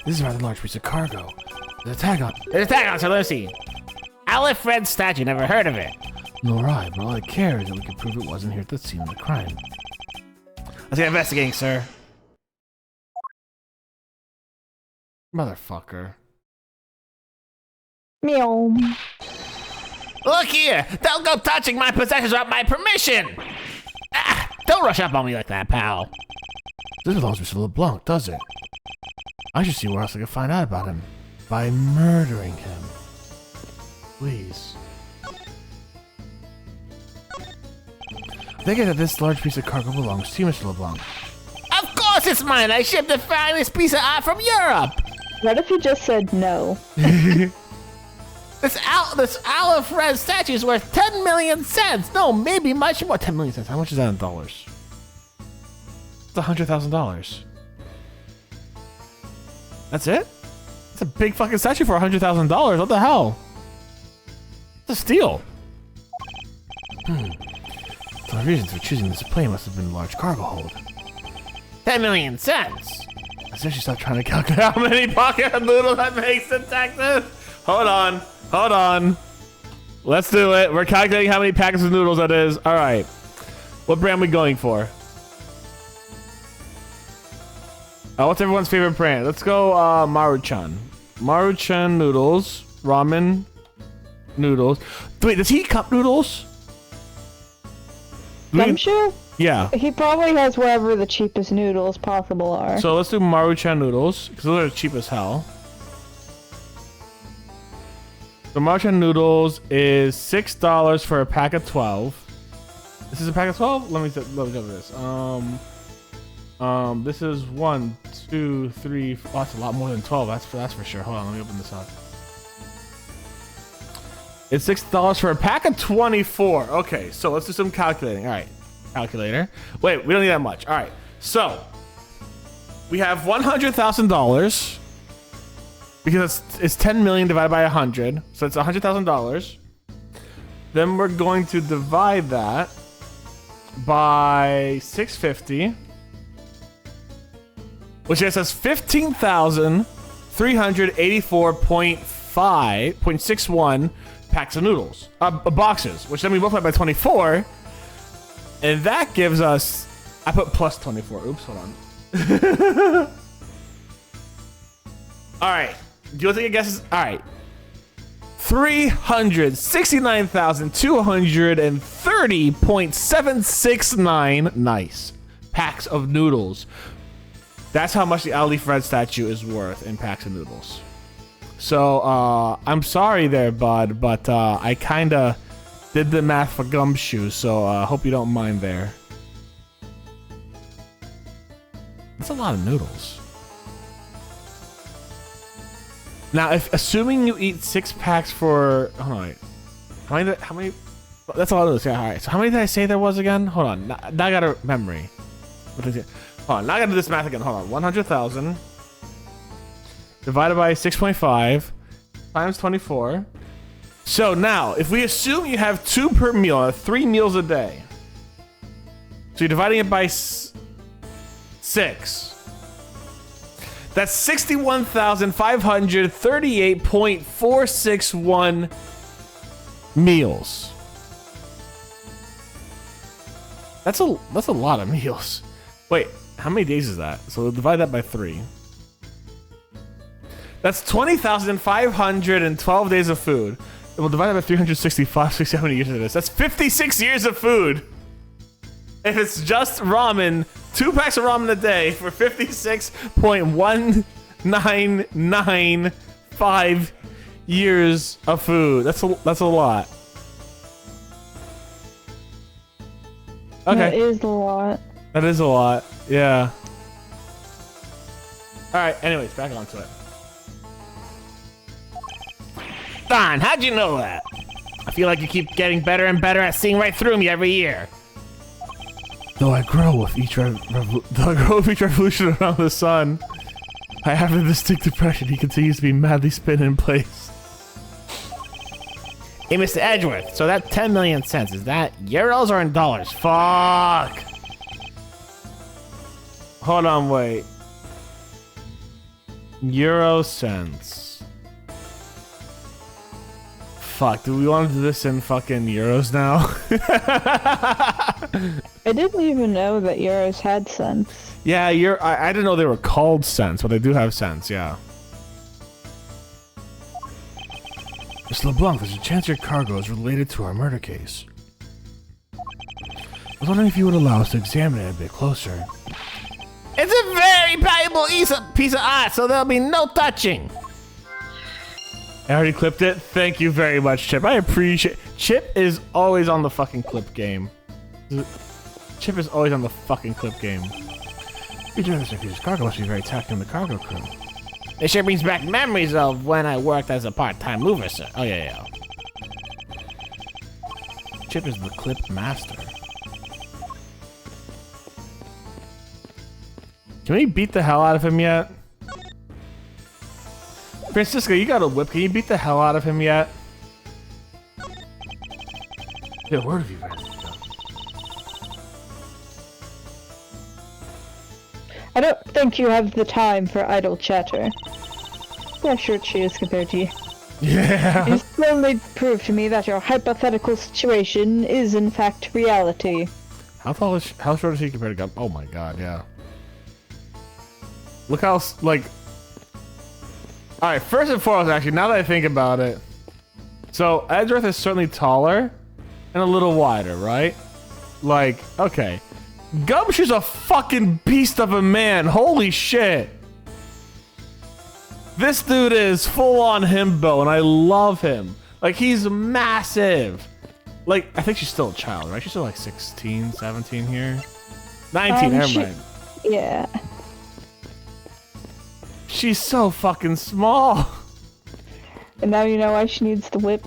This is a rather large piece of cargo. There's a tag on. There's a tag on, Sir Lucy. Sandleford statue, never heard of it. Nor I, but all I care is that we can prove it wasn't here at the scene of the crime. Let's get investigating, sir. Motherfucker. Meow. Look here! Don't go touching my possessions without my permission! Ah, don't rush up on me like that, pal. This belongs to Mr. LeBlanc, does it? I should see where else I can find out about him. By murdering him. Please. I think that this large piece of cargo belongs to you, Mr. LeBlanc. Of course it's mine! I shipped the finest piece of art from Europe! What if you just said no? This Sandleford statue is worth 10 million cents! No, maybe much more. 10 million cents. How much is that in dollars? It's $100,000. That's it? It's a big fucking statue for $100,000. What the hell? It's a steal. So the reason for choosing this plane must have been a large cargo hold. 10 million cents! I should stop trying to calculate how many pocket noodles that makes in Texas. Hold on. Hold on. Let's do it. We're calculating how many packets of noodles that is. All right. What brand are we going for? What's everyone's favorite brand? Let's go Maruchan. Maruchan noodles. Ramen noodles. Wait, does he eat cup noodles? I'm sure Yeah. he probably has wherever the cheapest noodles possible are. So let's do Maruchan noodles, because those are cheap as hell. The Maruchan noodles is $6 for a pack of 12. This is a pack of 12? Let me go over this. This is 1, 2, 3. Oh, that's a lot more than 12. That's for sure. Hold on, let me open this up. It's $6 for a pack of 24. Okay, so let's do some calculating. All right, calculator. Wait, we don't need that much. All right, so we have $100,000 because it's 10 million divided by 100, so it's $100,000. Then we're going to divide that by 650, which gets us 15,384.61 packs of noodles, boxes, which then we multiply by 24, and that gives us, I put plus 24, oops, hold on. All right, do you think it guesses? All right, 369,230.769 nice packs of noodles. That's how much the Leaf Red statue is worth in packs of noodles. So, I'm sorry there, bud, but I kind of did the math for Gumshoe, so I hope you don't mind there. That's a lot of noodles. Now, assuming you eat 6 packs for... Hold on, wait. How many? That's a lot of noodles. Yeah, all right. So how many did I say there was again? Hold on. Now I got a memory. What is it? Hold on. Now I got to do this math again. Hold on. 100,000 divided by 6.5 times 24. So now, if we assume you have 2 per meal, 3 meals a day. So you're dividing it by 6. That's 61,538.461 meals. That's a lot of meals. Wait, how many days is that? So we'll divide that by 3. That's 20,512 days of food. And we'll divide that by 365, 67 years of this. That's 56 years of food. If it's just ramen, 2 packs of ramen a day for 56.1995 years of food. That's a lot. Okay. That is a lot. That is a lot. Yeah. All right. Anyways, back onto it. Don, how'd you know that? I feel like you keep getting better and better at seeing right through me every year. Though I grow with each revolution around the sun, I have a distinct impression he continues to be madly spinning in place. Hey, Mr. Edgeworth, so that 10 million cents, is that euros or in dollars? Fuck! Hold on, wait. Euro cents. Fuck, do we want to do this in fucking euros now? I didn't even know that euros had cents. Yeah, I didn't know they were called cents, but they do have cents, yeah. Miss LeBlanc, there's a chance your cargo is related to our murder case. I was wondering if you would allow us to examine it a bit closer. It's a very valuable piece of art, so there'll be no touching. I already clipped it. Thank you very much, Chip. I appreciate... Chip is always on the fucking clip game. Chip is always on the fucking clip game. You do this if cargo must be very taxing the cargo crew. It sure brings back memories of when I worked as a part-time mover, sir. Oh, yeah. Chip is the clip master. Can we beat the hell out of him yet? Francisco, you got a whip. Can you beat the hell out of him yet? Yeah, where have you been? I don't think you have the time for idle chatter. Yeah, short she is compared to you. Yeah. You slowly prove to me that your hypothetical situation is in fact reality. How tall is how short is he compared to Gum? Oh my god, yeah. Look how, like... Alright, first and foremost, actually, now that I think about it. So, Edgeworth is certainly taller and a little wider, right? Like, okay. Gumshoe's a fucking beast of a man. Holy shit. This dude is full-on himbo, and I love him. Like, he's massive. Like, I think she's still a child, right? She's still like 16, 17 here. 19, never mind. Yeah. She's so fucking small. And now you know why she needs the whip.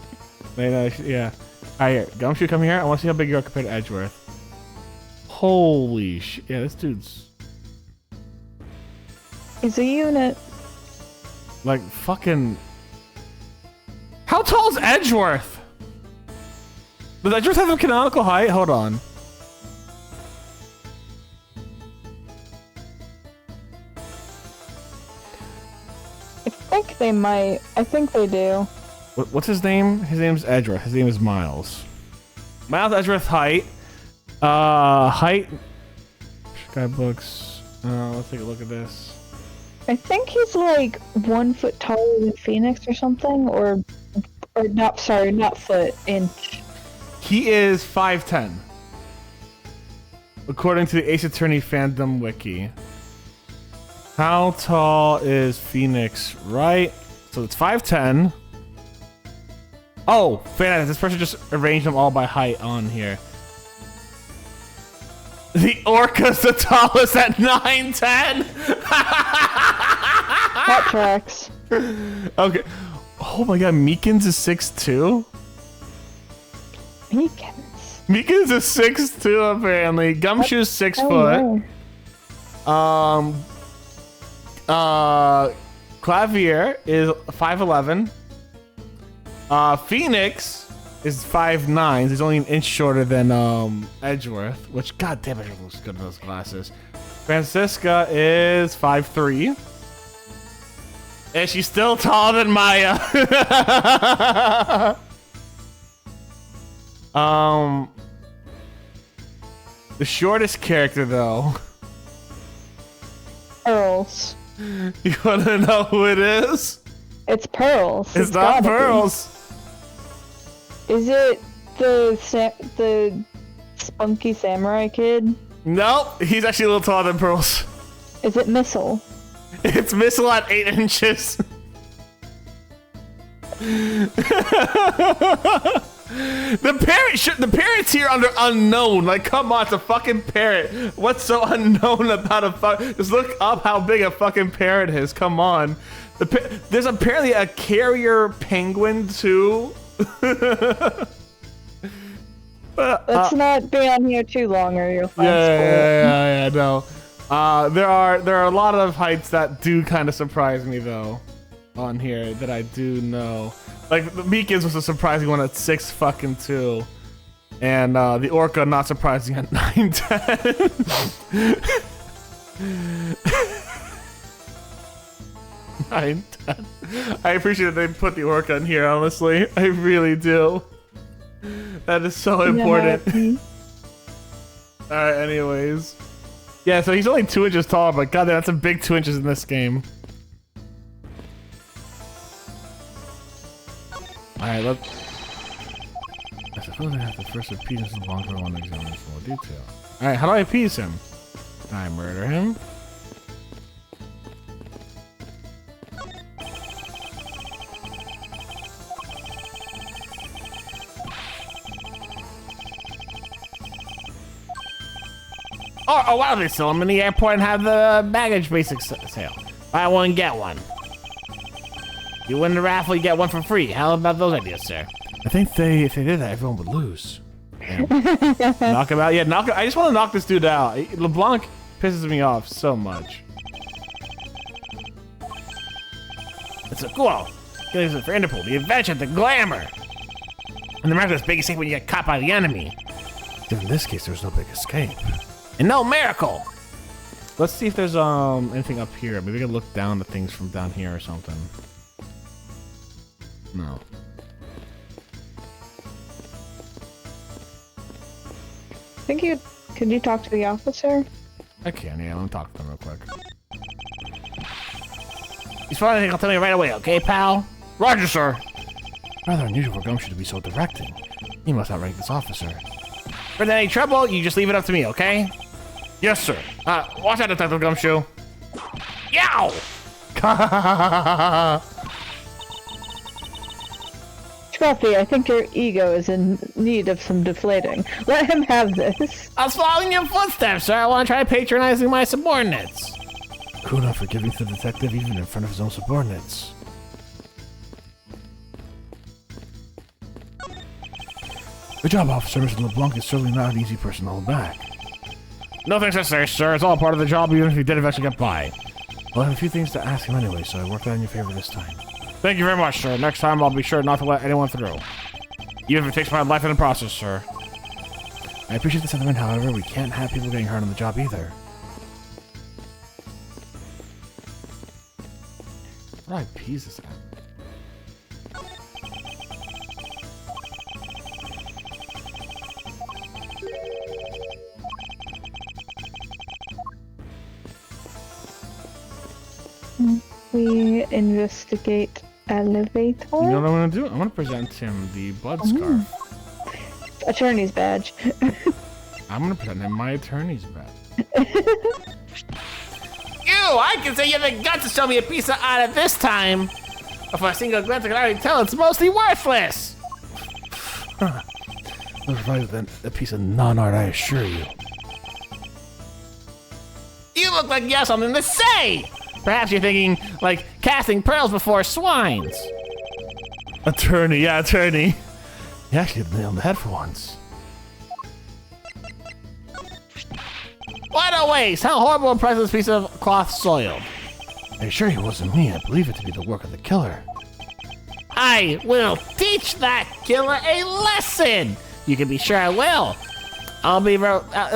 Yeah. Alright, here. Gumshoe, come here. I want to see how big you are compared to Edgeworth. Holy shit. Yeah, this dude's... He's a unit. Like, fucking... How tall is Edgeworth? Does Edgeworth have a canonical height? Hold on. I think they might. I think they do. What's his name? His name's Edgeworth. His name is Miles. Miles Edgeworth height. Height. Skybooks. Let's take a look at this. I think he's like 1 foot taller than Phoenix or something, or not. Sorry, not foot, inch. He is 5'10", according to the Ace Attorney fandom wiki. How tall is Phoenix? Right. So it's 5'10". Oh, fantastic! This person just arranged them all by height on here. The Orca's the tallest at 9'10". That tracks. Okay. Oh my god, Meekins is 6'2". Meekins. Meekins is 6'2" apparently. Gumshoe's 6 foot. No. Clavier is 5'11". Phoenix is 5'9". He's only an inch shorter than Edgeworth, which god damn it looks good in those glasses. Francisca is 5'3". And she's still taller than Maya. The shortest character though. Pearls. You wanna know who it is? It's Pearls. It's not Pearls. Is it the spunky samurai kid? Nope, he's actually a little taller than Pearls. Is it Missile? It's Missile at 8 inches. The parrot's here under unknown. Like, come on, it's a fucking parrot. What's so unknown about a Just look up how big a fucking parrot is. Come on. There's apparently a carrier penguin too. Let's not be on here too long, or you'll find yeah, no. There are a lot of heights that do kind of surprise me though, on here that I do know. Like the Meekins was a surprising one at 6'2", and the Orca not surprising at 9'10". 9'10". I appreciate that they put the Orca in here. Honestly, I really do. That is so important. All right. Anyways. Yeah, so he's only 2 inches tall, but goddamn, that's a big 2 inches in this game. Alright, let's... I suppose I have to first appease him longer one examine this in more detail. Alright, how do I appease him? Can I murder him? Oh, why don't they sell them in the airport and have the baggage basic sale? Buy one, get one. You win the raffle, you get one for free. How about those ideas, sir? I think if they did that, everyone would lose. Knock him out? Yeah, I just want to knock this dude out. LeBlanc pisses me off so much. It's a cool. It's for Interpol, the adventure, the glamour. And the miraculous big escape when you get caught by the enemy. In this case, there's no big escape. And no miracle. Let's see if there's anything up here. Maybe we can look down at things from down here or something. No. Could you talk to the officer? I can, yeah. Let me talk to them real quick. He's probably anything, I'll tell me right away, okay, pal? Roger, sir. Rather unusual for Gumshoe to be so directing. He must outrank this officer. If there's any trouble, you just leave it up to me, okay? Yes, sir. Watch out, Detective Gumshoe. Yow! Scruffy, I think your ego is in need of some deflating. Let him have this. I was following your footsteps, sir. I want to try patronizing my subordinates. Kuna forgiving the detective even in front of his own subordinates. Good job, officer. Mr. LeBlanc is certainly not an easy person to hold back. No thanks necessary, sir. It's all part of the job, even if you did eventually get by. Well, I have a few things to ask him anyway, so I worked out in your favor this time. Thank you very much, sir. Next time, I'll be sure not to let anyone through. Even if it takes my life in the process, sir. I appreciate the sentiment, however, we can't have people getting hurt on the job either. What IP is this at? We investigate elevator. You know what I'm gonna do? I'm gonna present him the blood scarf. Attorney's badge. I'm gonna present him my attorney's badge. I can say you have the guts to show me a piece of art at this time. But for a single glance, I can already tell it's mostly worthless. Rather than a piece of non-art, I assure you. You look like you have something to say. Perhaps you're thinking, like, casting pearls before swines. Attorney, yeah, attorney. You actually hit the nail on the head for once. What a waste! How horrible a priceless piece of cloth soiled. I assure you it wasn't me. I believe it to be the work of the killer. I will teach that killer a lesson. You can be sure I will. It'll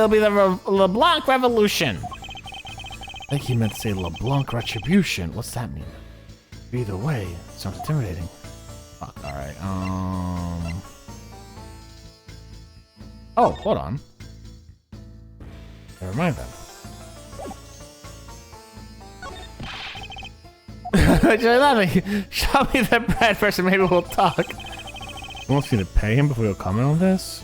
be the LeBlanc Revolution. I think he meant to say LeBlanc Retribution. What's that mean? Either way, it sounds intimidating. Fuck, alright, Oh, hold on. Never mind then. Show me the bread first and maybe we'll talk. He wants me to pay him before he'll comment on this?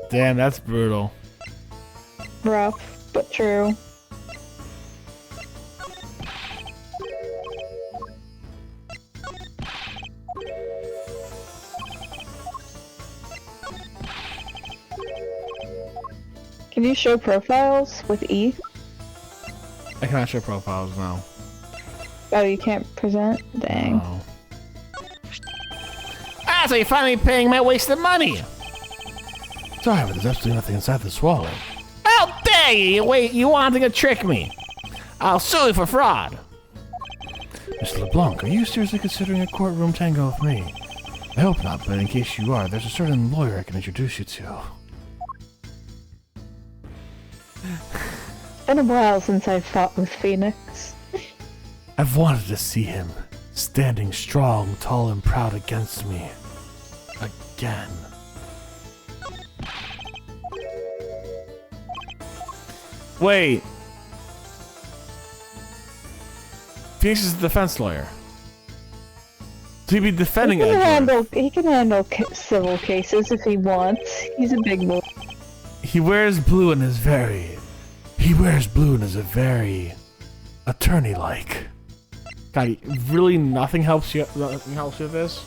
Damn, that's brutal. Rough, but true. Can you show profiles with E? I cannot show profiles now. Oh, you can't present? Dang. Oh. Ah, so you're finally paying my wasted money. Sorry, but there's absolutely nothing inside the swallow. How dare you! Wait, you wanting to trick me? I'll sue you for fraud. Mr. LeBlanc, are you seriously considering a courtroom tango with me? I hope not, but in case you are, there's a certain lawyer I can introduce you to. It's been a while since I've fought with Phoenix. I've wanted to see him, standing strong, tall, and proud against me. Again. Wait. Phoenix is the defense lawyer. So he'd be defending Edward. He can handle civil cases if he wants. He's a big boy. He wears blue and is very attorney-like. God, really nothing helps you. Nothing helps you with this.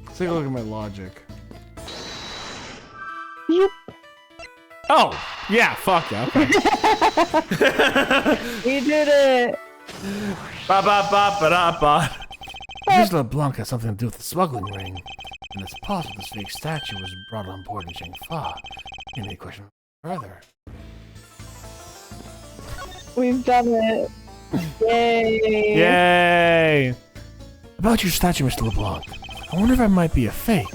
Let's take a look at my logic. Yep. Oh, yeah, fuck yeah. Okay. We did it. Ba ba ba ba da ba. Mr. LeBlanc has something to do with the smuggling ring, and it's possible this fake statue was brought on board in Shangfa. Any question further? We've done it. Yay. Yay! About your statue, Mr. LeBlanc. I wonder if it might be a fake.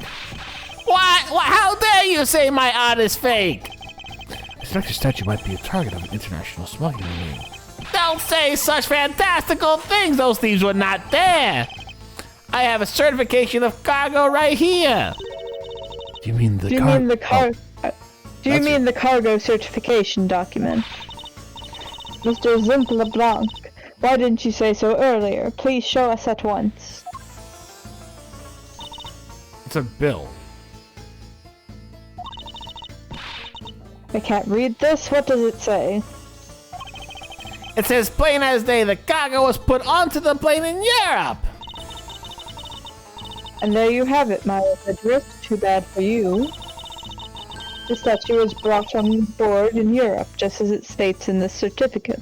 What? How dare you say my art is fake? I suspect your statue might be a target of an international smuggling ring. Don't say such fantastical things. Those thieves would not dare. I have a certification of cargo right here. Do you mean the cargo certification document? Mr. Zimp LeBlanc, why didn't you say so earlier? Please show us at once. It's a bill. I can't read this. What does it say? It says plain as day the cargo was put onto the plane in Europe. And there you have it, my address. Too bad for you. The statue was brought on board in Europe, just as it states in the certificate.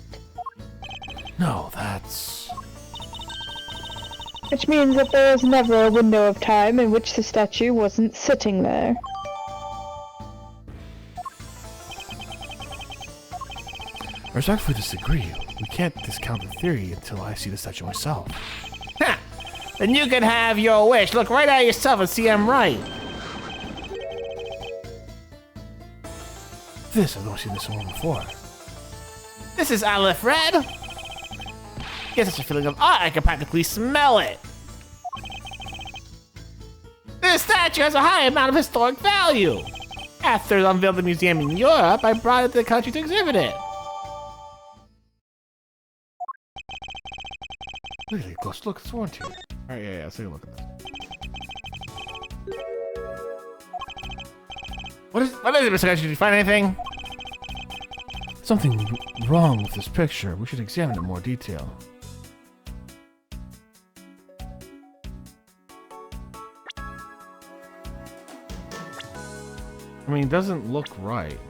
No, that's... Which means that there was never a window of time in which the statue wasn't sitting there. I respectfully disagree. We can't discount the theory until I see the statue myself. Ha! Then you can have your wish. Look right at yourself and see I'm right. I've never seen this one before. This is Sandleford. Gives us a feeling of art. I can practically smell it. This statue has a high amount of historic value. After it unveiled the museum in Europe, I brought it to the country to exhibit it. Really, Ghost, look, it's warranted. Alright, yeah, let's take a look at this. What is it, Mr. Country? Did you find anything? Something wrong with this picture. We should examine it in more detail. I mean, it doesn't look right.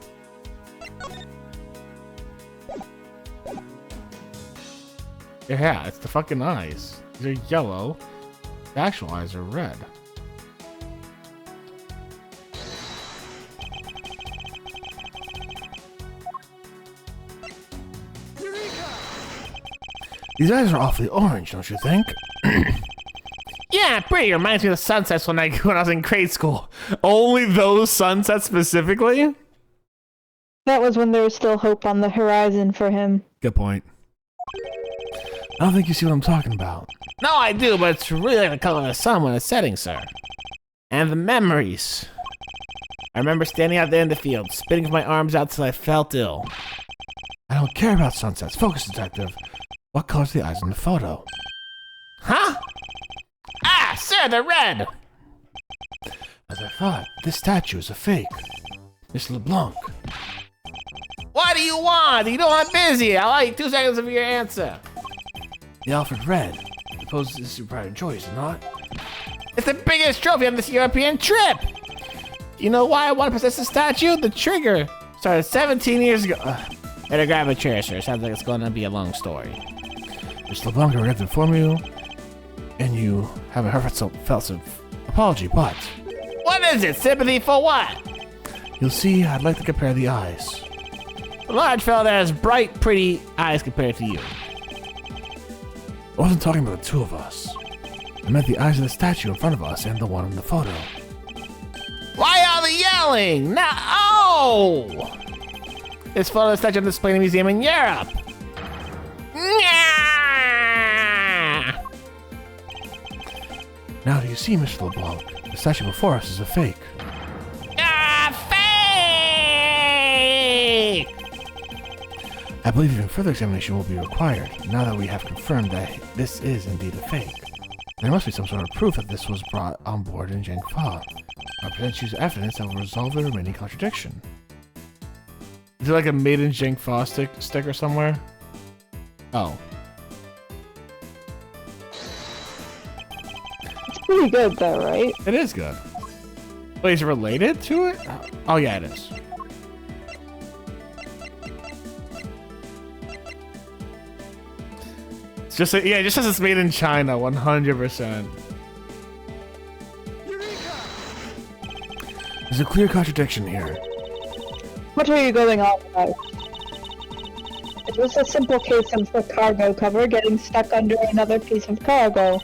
Yeah, it's the fucking eyes. These are yellow. The actual eyes are red. These eyes are awfully orange, don't you think? Yeah, pretty. Reminds me of the sunsets when I was in grade school. Only those sunsets specifically? That was when there was still hope on the horizon for him. Good point. I don't think you see what I'm talking about. No, I do, but it's really like the color of the sun when it's setting, sir. And the memories. I remember standing out there in the field, spinning my arms out till I felt ill. I don't care about sunsets. Focus, detective. What color's the eyes in the photo? Huh? Ah, sir, they're red! As I thought, this statue is a fake. Miss LeBlanc. What do you want? You know I'm busy. I'll like 2 seconds of your answer. The Alfred Red. I suppose this is your pride and joy, is it not? It's the biggest trophy on this European trip. You know why I want to possess the statue? The trigger started 17 years ago. Better grab a chair, sir. Sounds like it's going to be a long story. Miss LeBlanc regret to inform you, and you have a heartfelt apology, but... What is it? Sympathy for what? You'll see, I'd like to compare the eyes. The large fellow that has bright, pretty eyes compared to you. I wasn't talking about the two of us. I meant the eyes of the statue in front of us and the one in the photo. Why all the yelling? Now, oh! This photo is statue on display in a museum in Europe. Now do you see, Mr. LeBlanc? The statue before us is a fake. Fake! I believe even further examination will be required, now that we have confirmed that this is indeed a fake. There must be some sort of proof that this was brought on board in Zhengfa. Our potential use evidence that will resolve the remaining contradiction. Is there like a made in Zhengfa sticker somewhere? Oh. It's pretty good though, right? It is good. Wait, is it related to it? Oh yeah, it is. It's just yeah, it just says it's made in China, 100%. There's a clear contradiction here. What are you going on about? It was a simple case of the cargo cover getting stuck under another piece of cargo.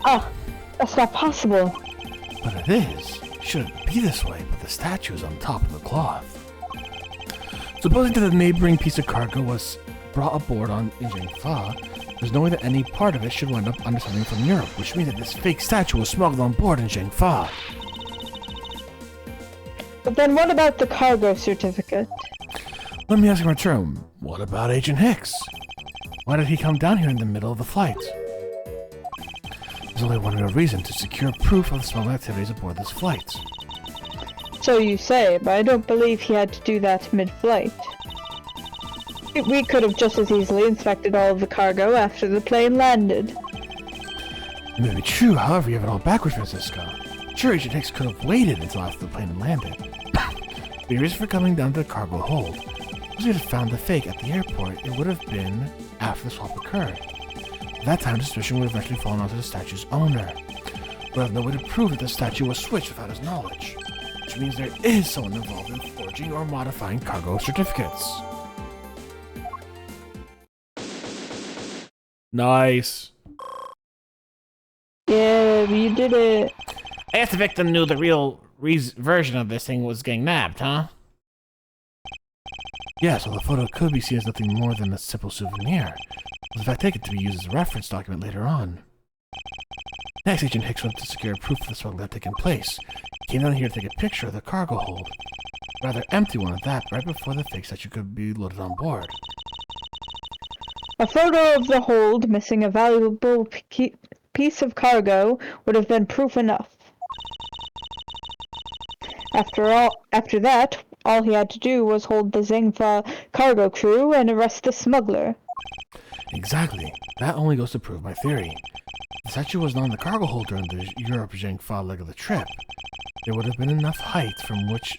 Ah, that's not possible. But it is. It shouldn't be this way, but the statue is on top of the cloth. Supposing that the neighboring piece of cargo was brought aboard in Zhengfa, there's no way that any part of it should wind up under something from Europe, which means that this fake statue was smuggled on board in Zhengfa. But then what about the cargo certificate? Let me ask in return, what about Agent Hicks? Why did he come down here in the middle of the flight? There's only one real reason: to secure proof of the smuggling activities aboard this flight. So you say, but I don't believe he had to do that mid-flight. We could have just as easily inspected all of the cargo after the plane landed. It may be true, however, you have it all backwards, Francisco. sure Agent Hicks could have waited until after the plane had landed. The reason for coming down to the cargo hold was he had found the fake at the airport. It would have been after the swap occurred. At that time, suspicion would have eventually fallen onto the statue's owner. But have no way to prove that the statue was switched without his knowledge, which means there is someone involved in forging or modifying cargo certificates. Nice. Yeah, you did it. I guess the victim knew the real version of this thing was getting nabbed, huh? Yeah, so the photo could be seen as nothing more than a simple souvenir. Was in fact taken to be used as a reference document later on. Next, Agent Hicks went to secure proof of the smuggling had taken place. He came down here to take a picture of the cargo hold. A rather empty one at that, right before the fake statue could be loaded on board. A photo of the hold missing a valuable piece of cargo would have been proof enough. After that, all he had to do was hold the Zingfa cargo crew and arrest the smuggler. Exactly. That only goes to prove my theory. The statue was not on the cargo hold during the Europe-Zhengfa leg of the trip. There would have been enough height from which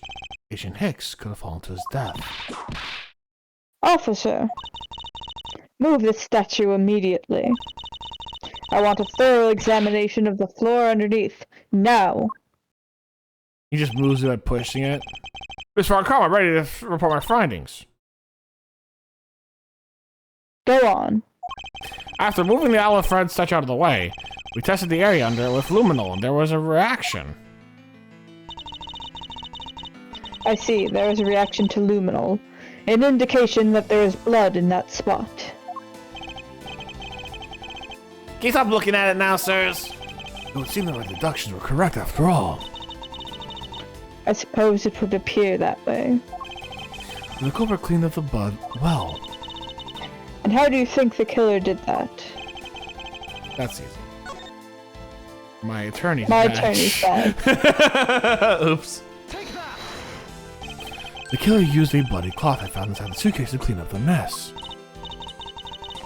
Agent Hicks could have fallen to his death. Officer, move the statue immediately. I want a thorough examination of the floor underneath, now. He just moves it by pushing it. Mr. Arcom, I'm ready to report my findings. Go on. After moving the Sandleford statue out of the way, we tested the area under it with luminol, and there was a reaction. I see, there is a reaction to luminol, an indication that there is blood in that spot. Can you stop looking at it now, sirs? It would seem that my deductions were correct after all. I suppose it would appear that way. The culprit cleaned up the blood well. And how do you think the killer did that? That's easy. My attorney's My back. attorney's back. Oops. The killer used a bloody cloth I found inside the suitcase to clean up the mess.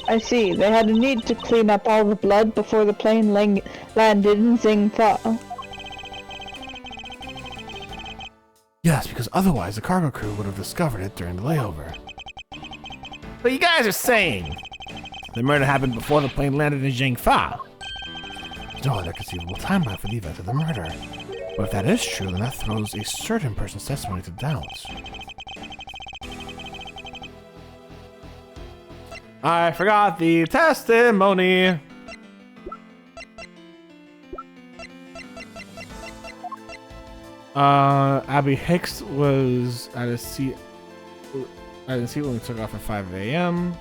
I see, they had a need to clean up all the blood before the plane landed in Zingfa. Yes, because otherwise the cargo crew would have discovered it during the layover. But you guys are saying the murder happened before the plane landed in Zhengfa. There's no other conceivable timeline for the event of the murder. But if that is true, then that throws a certain person's testimony to doubt. I forgot the testimony. Abby Hicks was at a seat when we took off at 5 a.m.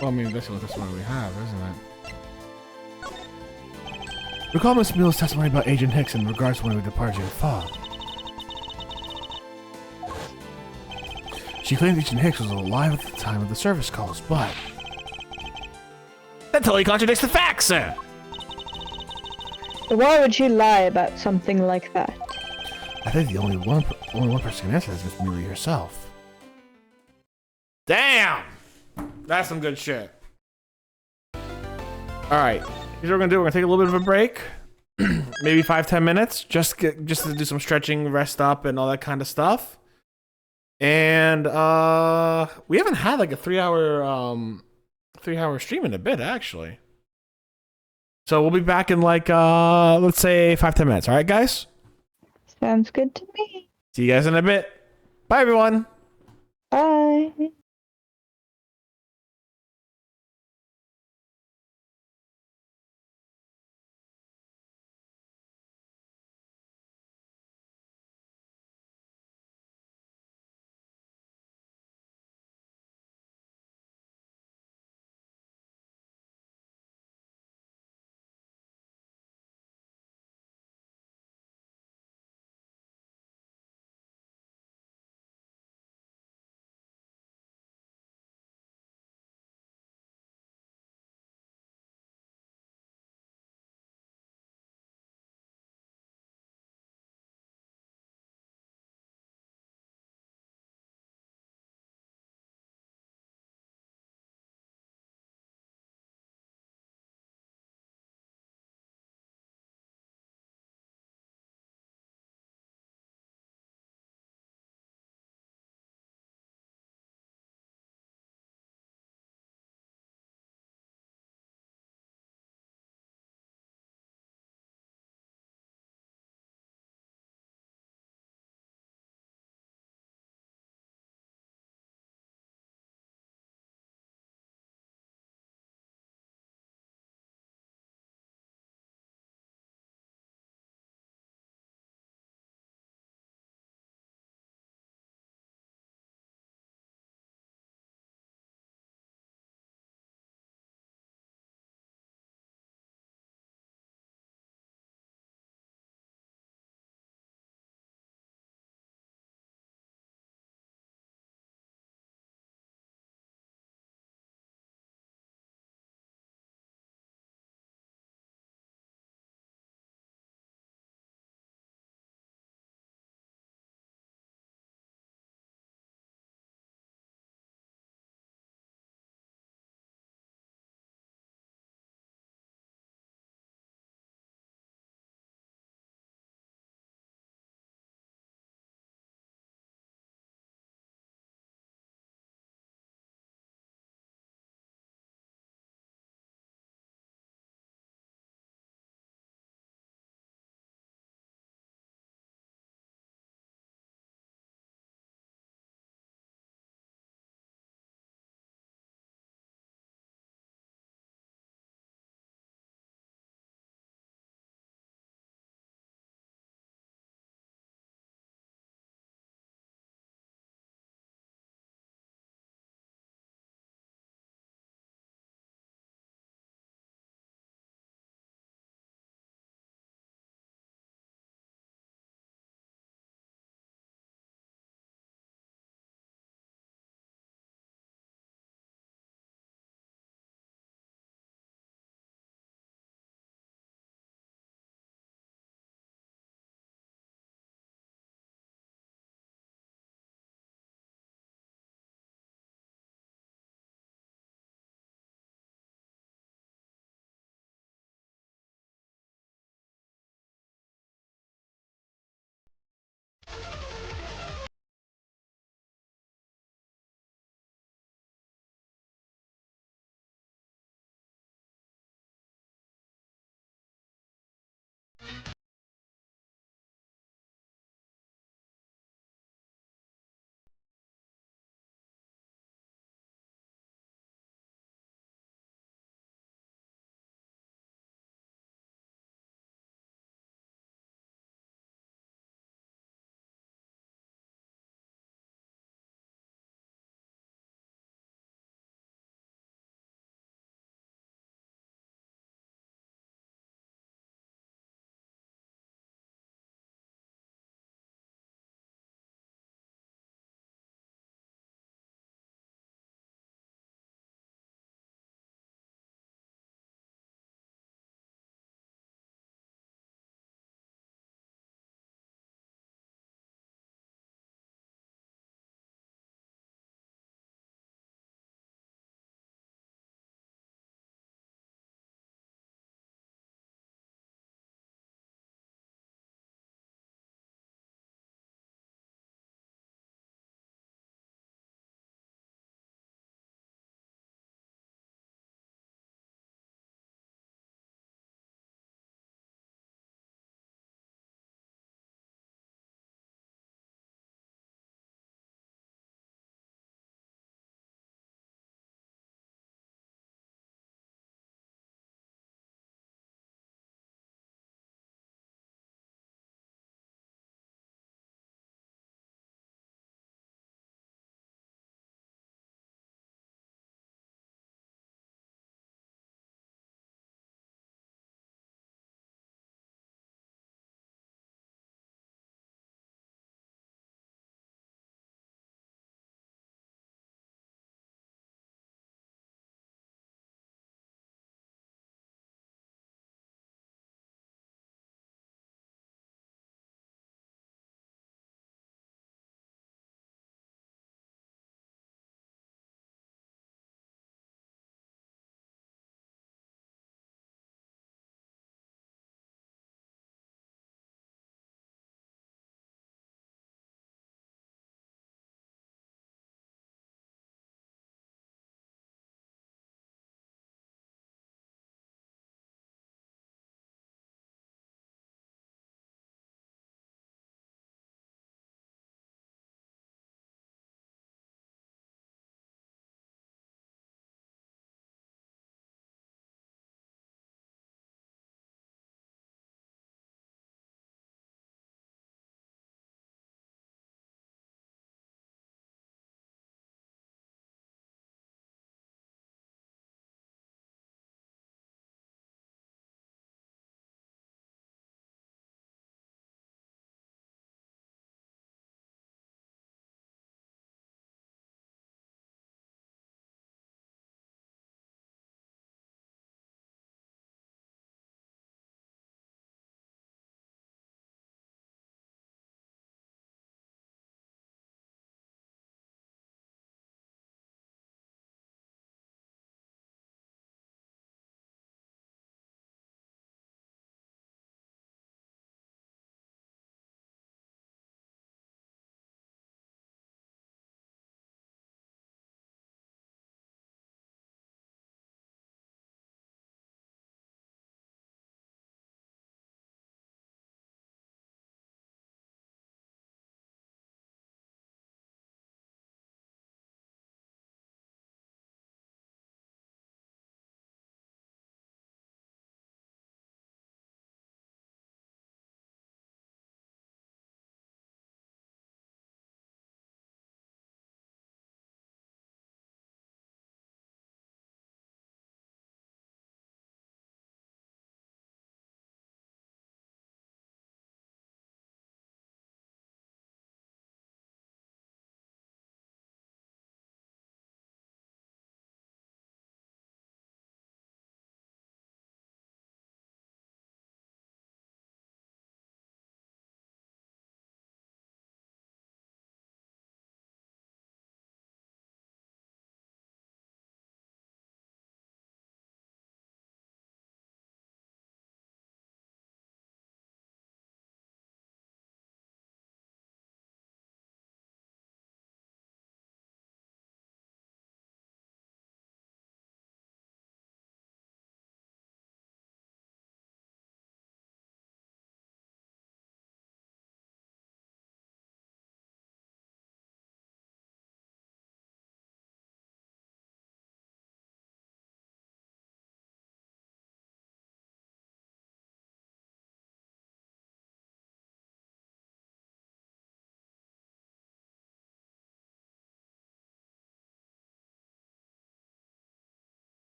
Well, I mean, that's what testimony we have, isn't it? Recall Miss Mills' testimony about Agent Hicks in regards to when we departed Fa. She claimed Agent Hicks was alive at the time of the service calls, but That totally contradicts the facts, sir. But why would she lie about something like that? I think the only one person can answer this is Miss Millie herself. Damn! That's some good shit. Alright, here's what we're gonna do. We're gonna take a little bit of a break. Maybe 5-10 minutes. Just to do some stretching, rest up, and all that kind of stuff. And we haven't had like a 3-hour stream in a bit, actually. So we'll be back in like let's say 5-10 minutes. Alright, guys? Sounds good to me. See you guys in a bit. Bye everyone. Bye.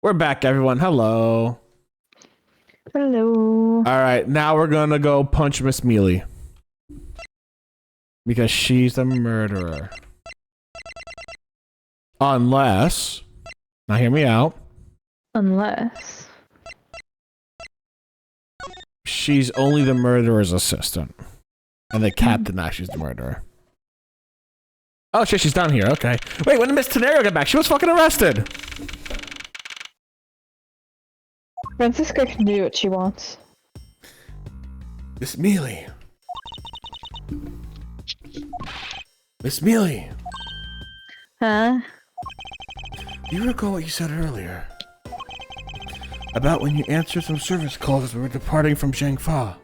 We're back, everyone. Hello. Hello. All right, now we're gonna go punch Miss Mealy because she's the murderer. Unless, now hear me out. Unless. She's only the murderer's assistant, and the captain actually is the murderer. Oh shit, she's down here. Okay. Wait, when did Miss Tenario get back? She was fucking arrested. Francisca can do what she wants. Miss Mealy. Miss Mealy. Huh? Do you recall what you said earlier? About when you answered some service calls as we were departing from Zhangfa.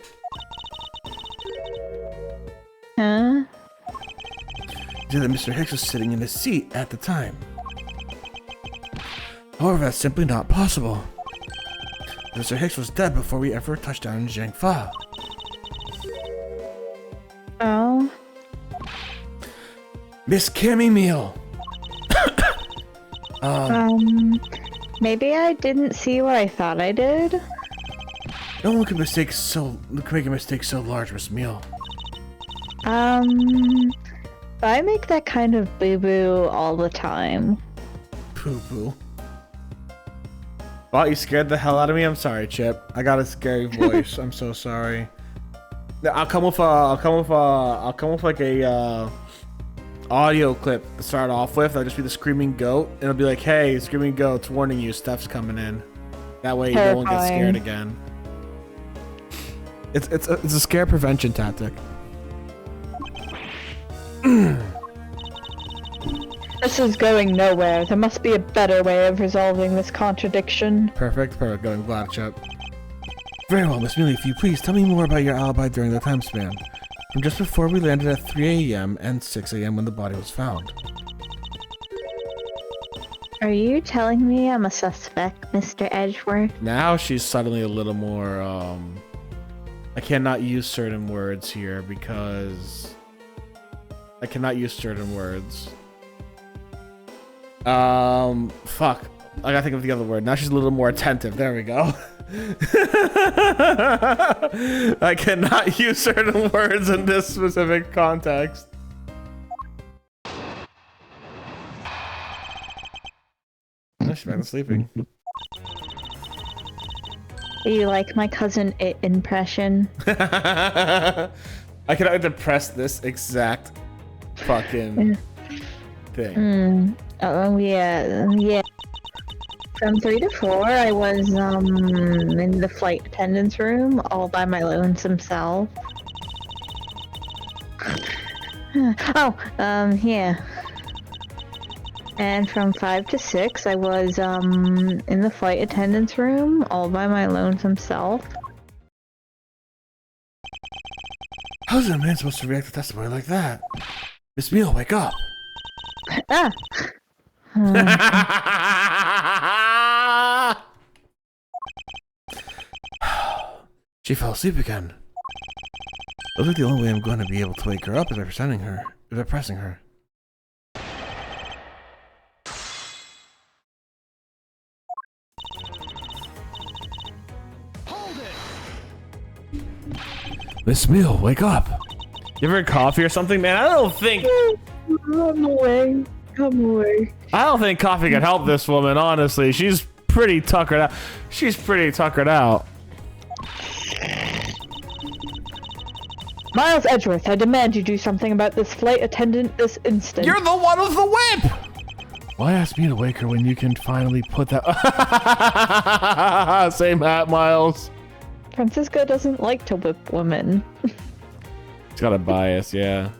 Huh? You said that Mr. Hicks was sitting in his seat at the time. However, that's simply not possible. Mr. Hicks was dead before we ever touched down in Zhangfa. Oh? Miss Cammy Meal. Maybe I didn't see what I thought I did. No one could make a mistake so large, Miss Meal. I make that kind of boo-boo all the time. Poo-poo. Wow, you scared the hell out of me. I'm sorry, Chip. I got a scary voice. I'm so sorry. I'll come with like a audio clip to start off with. That'll just be the screaming goat. It'll be like, "Hey, screaming goat's warning you, Steph's coming in." That way, no one gets scared again. It's a scare prevention tactic. This is going nowhere. There must be a better way of resolving this contradiction. Perfect. Going glad, Chip. Very well, Miss Mealy, if you please, tell me more about your alibi during the time span. From just before we landed at 3 a.m. and 6 a.m. when the body was found. Are you telling me I'm a suspect, Mr. Edgeworth? Now she's suddenly a little more, I cannot use certain words here because... I cannot use certain words. Fuck. I gotta think of the other word. Now she's a little more attentive. There we go. I cannot use certain words in this specific context. Oh, she's back to sleeping. Do you like my cousin It impression? I cannot depress this exact fucking thing. Oh yeah. From 3 to 4, I was in the flight attendant's room all by my lonesome self. Yeah. And from 5 to 6, I was in the flight attendant's room all by my lonesome self. How's a man supposed to react to testimony like that? Miss Meal, wake up! Ah! She fell asleep again. Looks like the only way I'm going to be able to wake her up is by pressing her. Hold it! Miss Meal, wake up! You ever had coffee or something, man? I don't think. Come away. I don't think coffee can help this woman, honestly. She's pretty tuckered out. Miles Edgeworth, I demand you do something about this flight attendant this instant. You're the one with the whip! Why ask me to wake her when you can finally put that... Same hat, Miles. Francisco doesn't like to whip women. He's got a bias, yeah.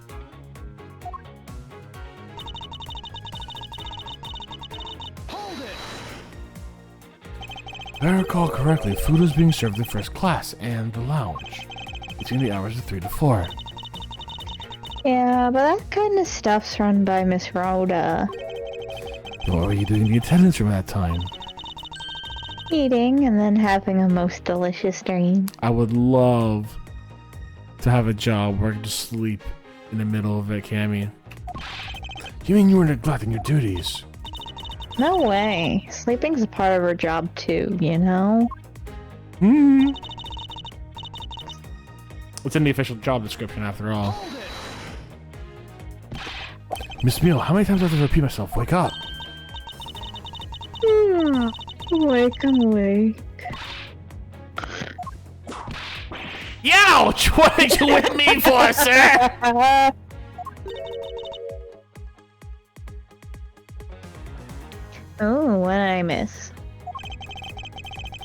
If I recall correctly, food was being served in first class and the lounge between the hours of 3 to 4. Yeah, but that kind of stuff's run by Miss Rhoda. What were you doing in the attendance room at that time? Eating and then having a most delicious dream. I would love to have a job where I could just sleep in the middle of it, Cammy. You mean you were neglecting your duties? No way. Sleeping's a part of her job too, you know? Hmm. It's in the official job description after all. Miss Meal, how many times do I have to repeat myself? Wake up. I'm awake, I'm awake. Youch! What did you with me for, sir? Oh, what did I miss?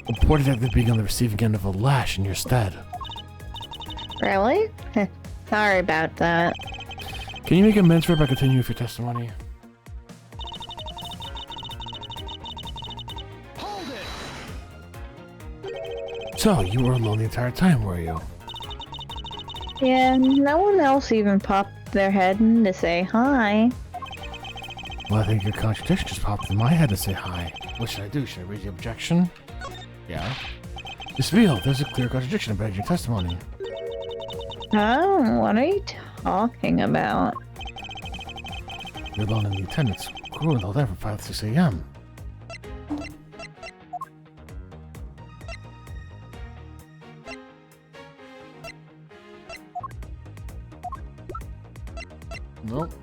A poor detective being on the receiving end of a lash in your stead. Really? Sorry about that. Can you make amends for it by continuing with your testimony? So, you were alone the entire time, were you? Yeah, no one else even popped their head in to say hi. Well, I think your contradiction just popped in my head to say hi. What should I do? Should I raise the objection? Yeah. Miss Veal, there's a clear contradiction about your testimony. Oh, what are you talking about? You're alone in the attendance crew until there from 5 to 6 a.m. Nope.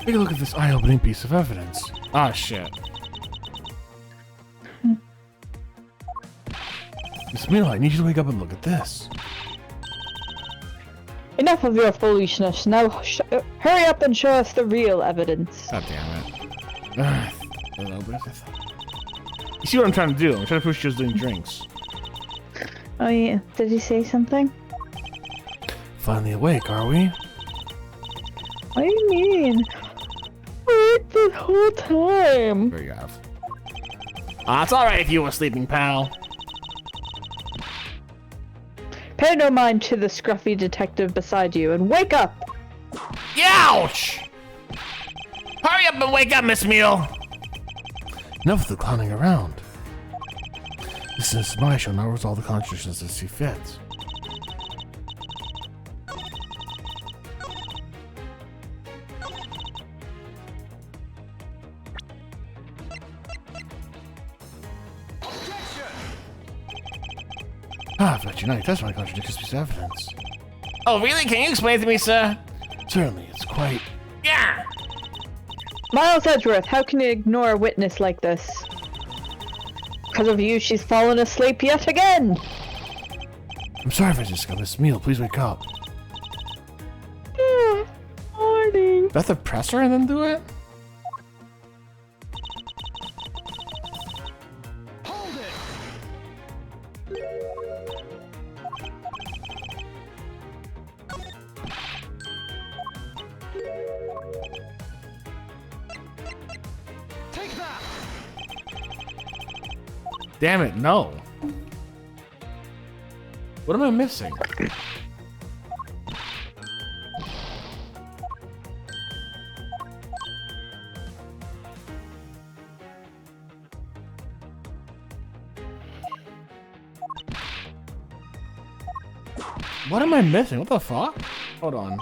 Take a look at this eye-opening piece of evidence. Oh, shit. Miss Mila, I need you to wake up and look at this. Enough of your foolishness. Now hurry up and show us the real evidence. God damn it. You see what I'm trying to do? I'm trying to push you doing drinks. Oh yeah, did he say something? Finally awake, are we? What do you mean? Awake the whole time. There you have. It's alright if you were sleeping, pal. Pay no mind to the scruffy detective beside you and wake up! Youch! Hurry up and wake up, Miss Meal! Enough of the clowning around. This is my show, now resolve the contradictions as see fit. But you know, that's my contradictions piece of evidence. Oh, really? Can you explain it to me, sir? Certainly, it's quite... Yeah! Miles Edgeworth, how can you ignore a witness like this? Because of you, she's fallen asleep yet again! I'm sorry, Francisca, Miss Meal, please wake up. Morning. Do I have to press her and then do it? Damn it, no. What am I missing? What am I missing? What the fuck? Hold on.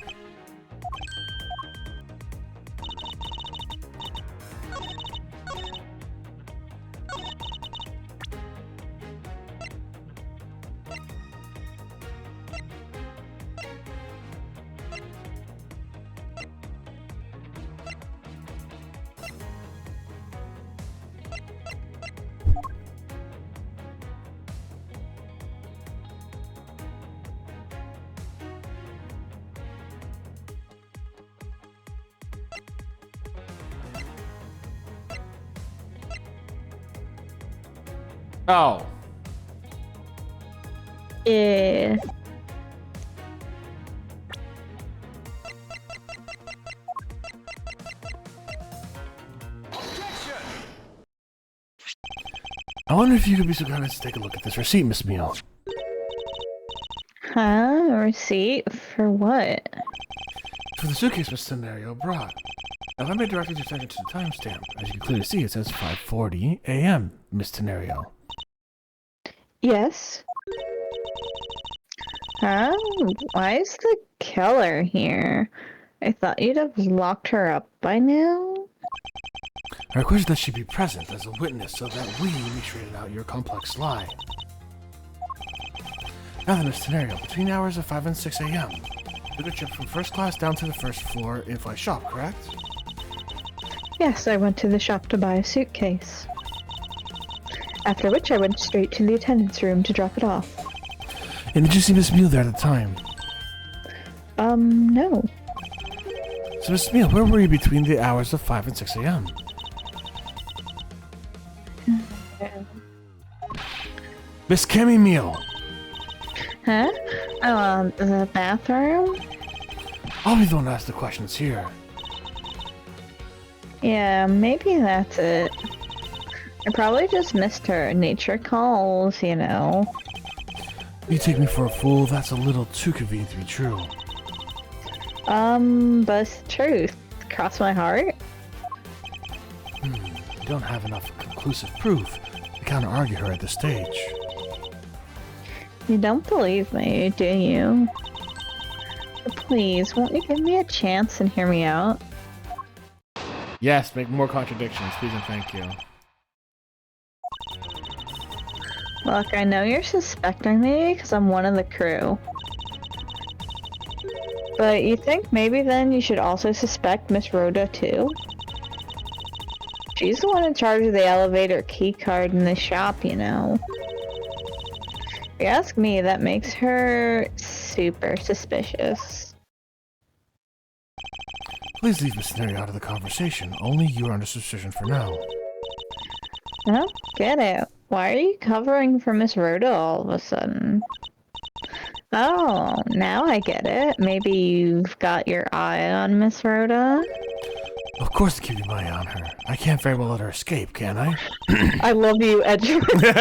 Oh. I wonder if you could be so kind as to take a look at this receipt, Miss Meal. Huh? A receipt? For what? For the suitcase Miss Scenario brought. Now, if I may direct your attention to the timestamp, as you can clearly see, it says 5:40 a.m., Miss Tenario. Yes? Huh? Why is the killer here? I thought you'd have locked her up by now? I requested that she be present as a witness so that we may straighten out your complex lie. Now then, Miss Tenario, between the hours of 5 and 6 a.m., you took a trip from first class down to the first floor in-flight shop, correct? Yes, I went to the shop to buy a suitcase. After which I went straight to the attendance room to drop it off. And did you see Miss Meal there at the time? No. So, Miss Meal, where were you between the hours of 5 and 6 a.m.? Miss Cammy Meal! Huh? The bathroom? I'll be the one to ask the questions here. Yeah, maybe that's it. I probably just missed her nature calls, you know. You take me for a fool, that's a little too convenient to be true. But it's the truth. Cross my heart. You don't have enough conclusive proof to counter-argue her at this stage. You don't believe me, do you? But please, won't you give me a chance and hear me out? Yes, make more contradictions, please and thank you. Look, I know you're suspecting me because I'm one of the crew. But you think maybe then you should also suspect Miss Rhoda too? She's the one in charge of the elevator keycard in the shop, you know. If you ask me, that makes her super suspicious. Please leave Miss Scenario out of the conversation. Only you are under suspicion for now. Oh, get it. Why are you covering for Miss Rhoda all of a sudden? Oh, now I get it. Maybe you've got your eye on Miss Rhoda? Of course, keeping my eye on her. I can't very well let her escape, can I? I love you, Edgar. Like,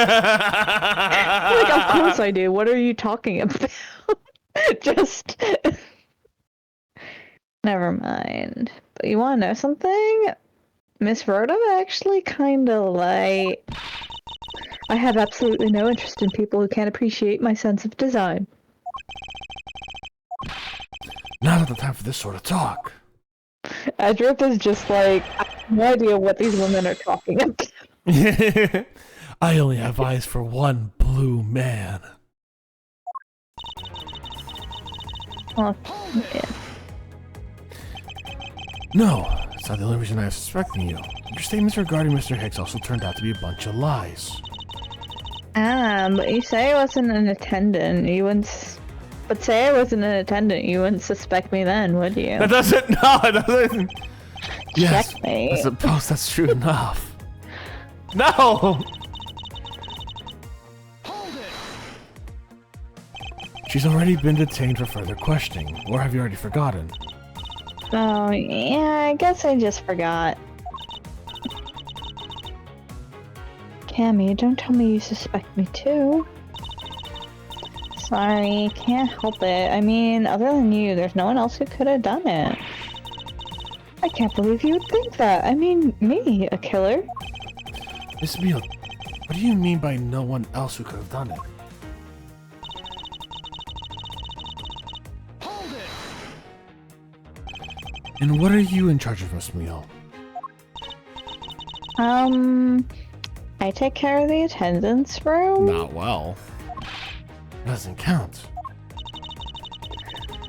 of course I do. What are you talking about? Just... Never mind. But you want to know something? Miss Rhoda actually kind of like... I have absolutely no interest in people who can't appreciate my sense of design. Not at the time for this sort of talk. Edric is just like, I have no idea what these women are talking about. I only have eyes for one blue man. Well, yeah. No, it's not the only reason I was suspecting you. Your statements regarding Mr. Hicks also turned out to be a bunch of lies. But you say I wasn't an attendant, you wouldn't... But say I wasn't an attendant, you wouldn't suspect me then, would you? That doesn't, no, it doesn't. Yes, Checkmate. I suppose that's true enough. No! She's already been detained for further questioning, or have you already forgotten? Oh, yeah, I guess I just forgot. Cammy, don't tell me you suspect me too. Sorry, can't help it. I mean, other than you, there's no one else who could have done it. I can't believe you would think that. I mean, me, a killer. Miss Meal, what do you mean by no one else who could have done it? And what are you in charge of, Miss Meal? I take care of the attendance room. Not well. Doesn't count.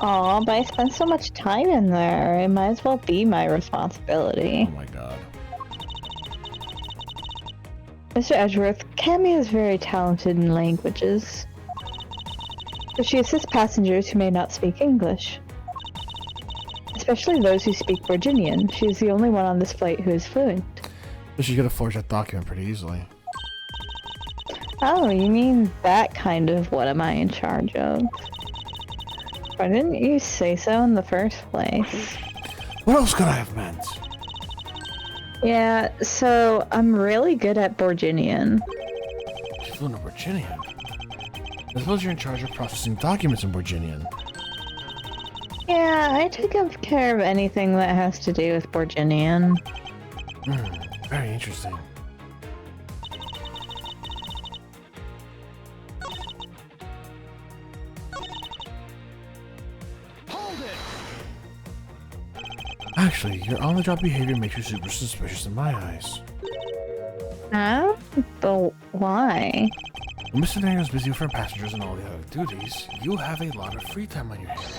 Aw, but I spend so much time in there. It might as well be my responsibility. Oh my god. Mr. Edgeworth, Cammy is very talented in languages. But she assists passengers who may not speak English. Especially those who speak Virginian. She is the only one on this flight who is fluent. So she could have forged that document pretty easily. Oh, you mean that kind of what am I in charge of? Why didn't you say so in the first place? What else could I have meant? Yeah, so I'm really good at Borginian. fluent in Borginian. I suppose you're in charge of processing documents in Borginian. Yeah, I take care of anything that has to do with Borginian. Very interesting. Actually, your on-the-job behavior makes you super suspicious in my eyes. Huh? But why? When Mr. Daniel's busy with our passengers and all the other duties, you have a lot of free time on your hands.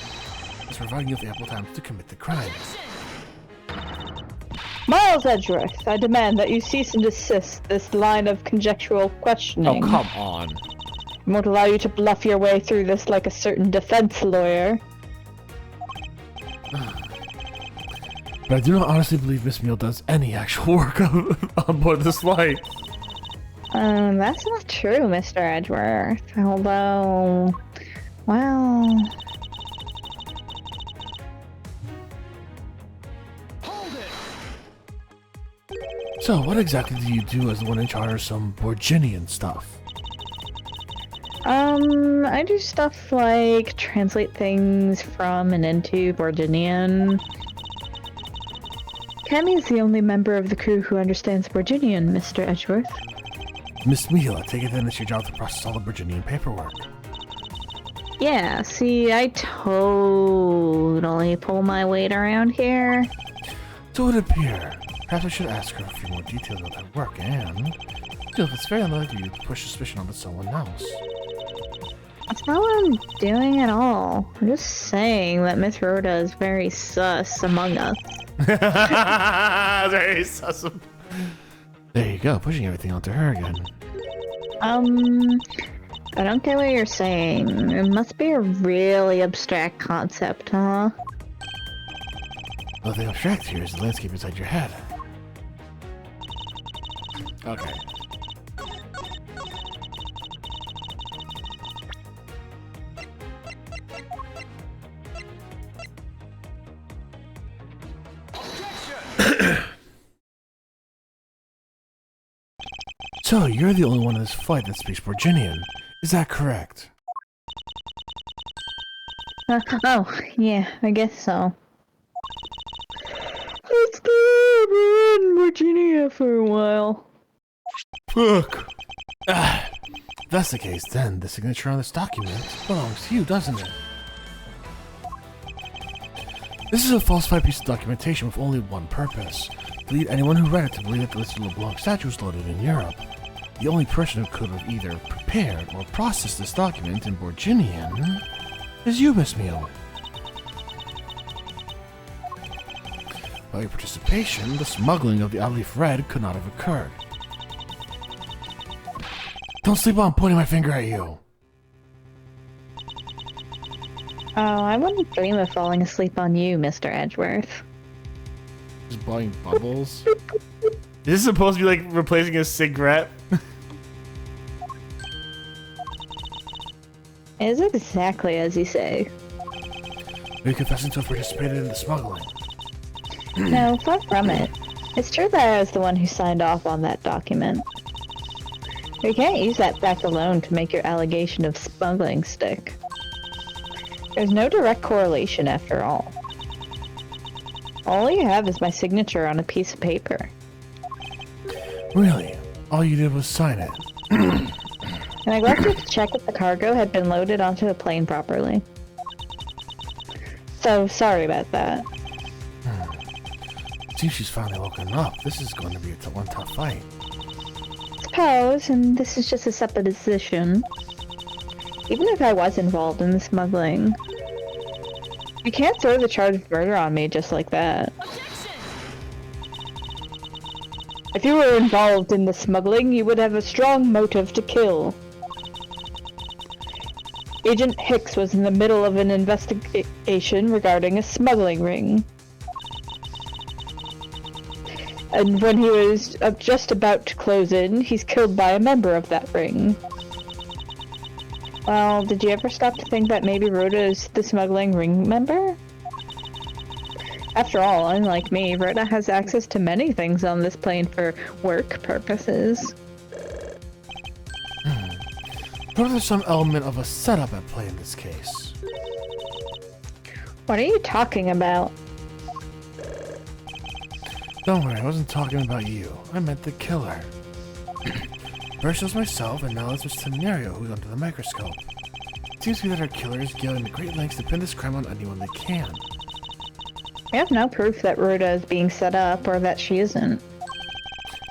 It's providing you with ample time to commit the crime. Miles Edgeworth, I demand that you cease and desist this line of conjectural questioning. Oh, come on. I won't allow you to bluff your way through this like a certain defense lawyer. But I do not honestly believe Miss Meal does any actual work on board this flight. That's not true, Mr. Edgeworth. Although, well... So, what exactly do you do as the one in charge of some Borginian stuff? I do stuff like translate things from and into Borginian. Cammy is the only member of the crew who understands Borginian, Mr. Edgeworth. Miss Meal, I take it then it's your job to process all the Borginian paperwork. Yeah, see, I totally pull my weight around here. So it would appear. Perhaps I should ask her a few more details about her work and... Still, it's very unlikely you to push suspicion onto someone else. That's not what I'm doing at all. I'm just saying that Miss Rhoda is very sus among us. Very sus. There you go, pushing everything onto her again. I don't get what you're saying. It must be a really abstract concept, huh? Well, the abstract here is the landscape inside your head. Okay. So, you're the only one in this flight that speaks Borginian. Is that correct? Oh, yeah, I guess so. Let's go in Virginia for a while. Look! If that's the case, then the signature on this document belongs to you, doesn't it? This is a falsified piece of documentation with only one purpose. To lead anyone who read it to believe that the listed LeBlanc statue was loaded in Europe. The only person who could have either prepared or processed this document in Borginian is you, Miss Meal. By your participation, the smuggling of the Outleaf Red could not have occurred. Don't sleep while I'm pointing my finger at you. Oh, I wouldn't dream of falling asleep on you, Mr. Edgeworth. Just blowing bubbles. This is supposed to be like replacing a cigarette. It is exactly as you say. Are you confessing to have participated in the smuggling? No, far from it. It's true that I was the one who signed off on that document. You can't use that fact alone to make your allegation of smuggling stick. There's no direct correlation after all. All you have is my signature on a piece of paper. Really? All you did was sign it? I neglected to check if the cargo had been loaded onto the plane properly. So, sorry about that. Seems she's finally woken up. This is going to be one tough fight. Suppose, and this is just a supposition, even if I was involved in the smuggling, you can't throw the charge of murder on me just like that. If you were involved in the smuggling, you would have a strong motive to kill. Agent Hicks was in the middle of an investigation regarding a smuggling ring. And when he was just about to close in, he's killed by a member of that ring. Well, did you ever stop to think that maybe Rhoda is the smuggling ring member? After all, unlike me, Rhoda has access to many things on this plane for work purposes. Or there's some element of a setup at play in this case. What are you talking about? Don't worry, I wasn't talking about you. I meant the killer. First it was myself, and now it's Mr. Scenario who's under the microscope. It seems to me that our killer is going to great lengths to pin this crime on anyone they can. We have no proof that Rhoda is being set up, or that she isn't.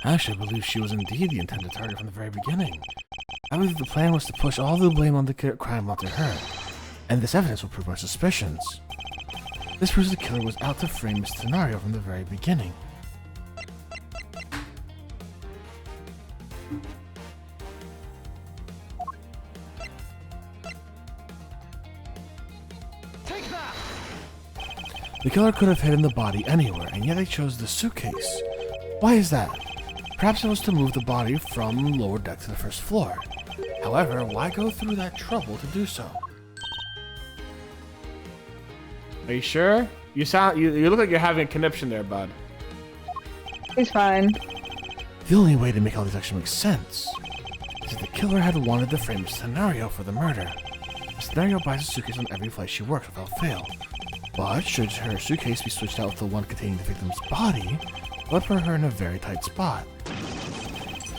Actually, I believe she was indeed the intended target from the very beginning. I believe the plan was to push all the blame on the crime onto her, and this evidence will prove our suspicions. This proves the killer was out to frame Mr. Scenario from the very beginning. The killer could have hidden the body anywhere, and yet they chose the suitcase. Why is that? Perhaps it was to move the body from lower deck to the first floor. However, why go through that trouble to do so? Are you sure? You look like you're having a conniption there, bud. He's fine. The only way to make all these actually make sense is that the killer had wanted to frame a scenario for the murder. The scenario buys a suitcase on every flight she works without fail. But should her suitcase be switched out with the one containing the victim's body, it would put her in a very tight spot.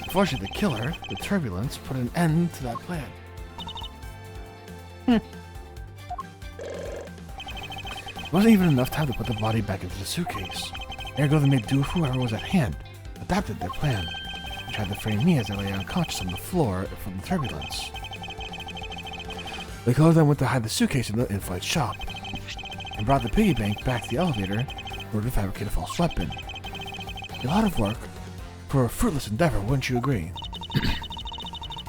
Unfortunately, the killer, the turbulence, put an end to that plan. It wasn't even enough time to put the body back into the suitcase. Ergo, they made do with whoever was at hand, adapted their plan, and tried to frame me as I lay unconscious on the floor from the turbulence. The killer then went to hide the suitcase in the in-flight shop, and brought the piggy bank back to the elevator in order to fabricate a false weapon. A lot of work for a fruitless endeavor, wouldn't you agree?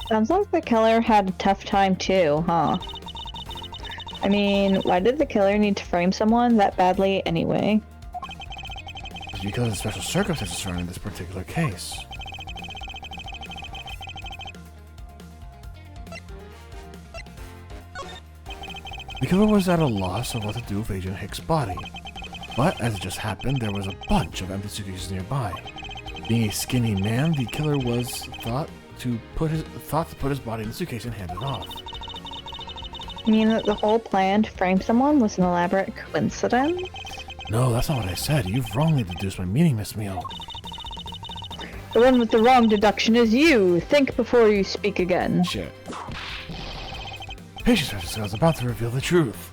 Sounds like the killer had a tough time too, huh? I mean, why did the killer need to frame someone that badly anyway? It's because of the special circumstances surrounding this particular case. The killer was at a loss of what to do with Agent Hicks' body, but as it just happened, there was a bunch of empty suitcases nearby. Being a skinny man, the killer was thought to put his body in the suitcase and hand it off. You mean that the whole plan to frame someone was an elaborate coincidence? No, that's not what I said. You've wrongly deduced my meaning, Miss Meal. The one with the wrong deduction is you. Think before you speak again. Shit. Patience, Francisco, I was about to reveal the truth.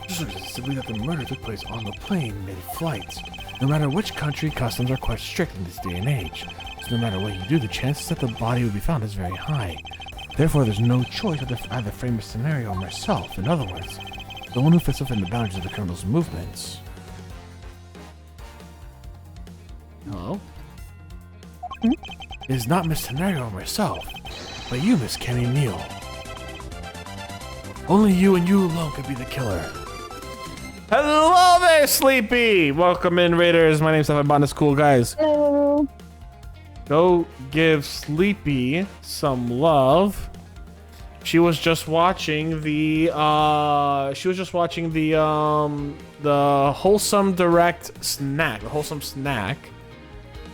Just simply that the murder took place on the plane mid-flight. No matter which country, customs are quite strict in this day and age. So no matter what you do, the chances that the body will be found is very high. Therefore, there's no choice but to either frame a scenario or myself. In other words, the one who fits within the boundaries of the criminal's movements. Hello? It is not Miss Scenario or myself, but you, Miss Kenny Neal. Only you and you alone could be the killer. Hello there, Sleepy! Welcome in, Raiders. My name's Botanist Cool, guys. Hello. Go give Sleepy some love. She was just watching the wholesome direct snack, the wholesome snack,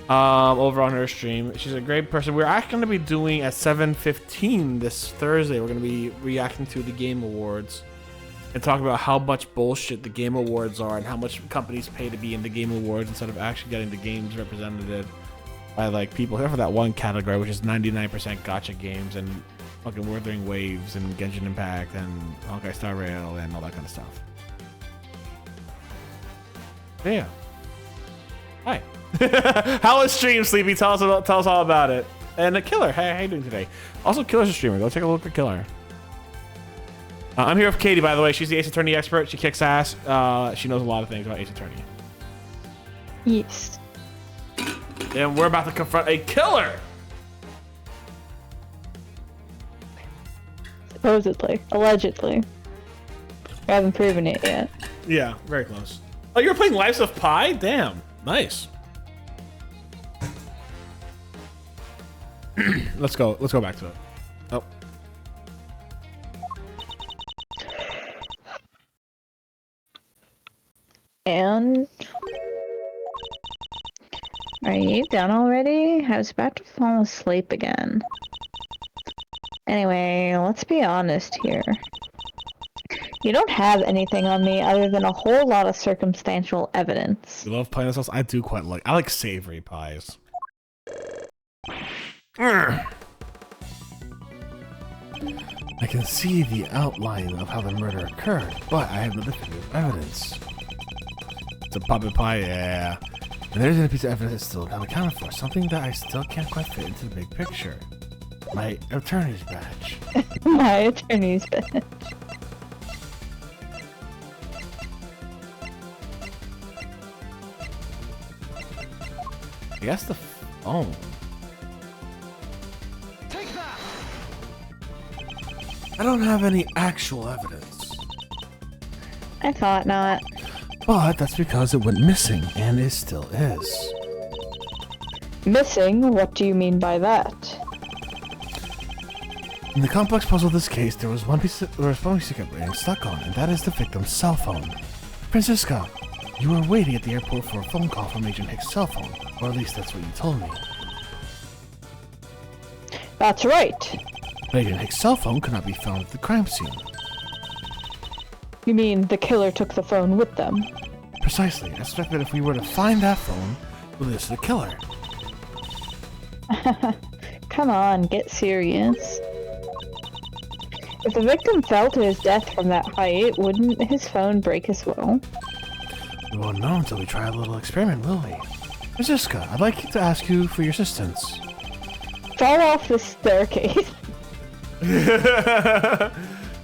over on her stream. She's a great person. We're actually going to be doing at 7:15 this Thursday. We're going to be reacting to the Game Awards and talk about how much bullshit the Game Awards are and how much companies pay to be in the Game Awards instead of actually getting the games represented by like people here for that one category, which is 99% gacha games and fucking Wuthering Waves and Genshin Impact and Honkai Star Rail and all that kind of stuff. Yeah. Hi. How is stream, Sleepy? Tell us all about it. And the Killer, hey, how you doing today? Also, Killer's a streamer. Go take a look at Killer. I'm here with Katie, by the way. She's the Ace Attorney expert. She kicks ass. She knows a lot of things about Ace Attorney. Yes. And we're about to confront a killer. Supposedly. Allegedly. I haven't proven it yet. Yeah, very close. Oh, you're playing Lives of Pi? Damn. Nice. Let's go back to it. Oh. And... Are you done already? I was about to fall asleep again. Anyway, let's be honest here. You don't have anything on me other than a whole lot of circumstantial evidence. You love pineapple sauce? I do quite like. I like savory pies. I can see the outline of how the murder occurred, but I have no definitive evidence. It's a puppet pie, yeah. And there's a piece of evidence that's still unaccounted for. Something that I still can't quite fit into the big picture. My attorney's badge. My attorney's badge. I guess the phone. Take that! I don't have any actual evidence. I thought not. But that's because it went missing, and it still is. Missing? What do you mean by that? In the complex puzzle of this case, there was one piece you kept getting stuck on, and that is the victim's cell phone. Francisca, you were waiting at the airport for a phone call from Agent Hicks' cell phone, or at least that's what you told me. That's right. But Agent Hicks' cell phone could not be found at the crime scene. You mean the killer took the phone with them? Precisely. I suspect that if we were to find that phone, we'll lead us to the killer. Come on, get serious. If the victim fell to his death from that height, wouldn't his phone break as well? We won't know until we try a little experiment, will we? Francisca, I'd like to ask you for your assistance. Fall off the staircase.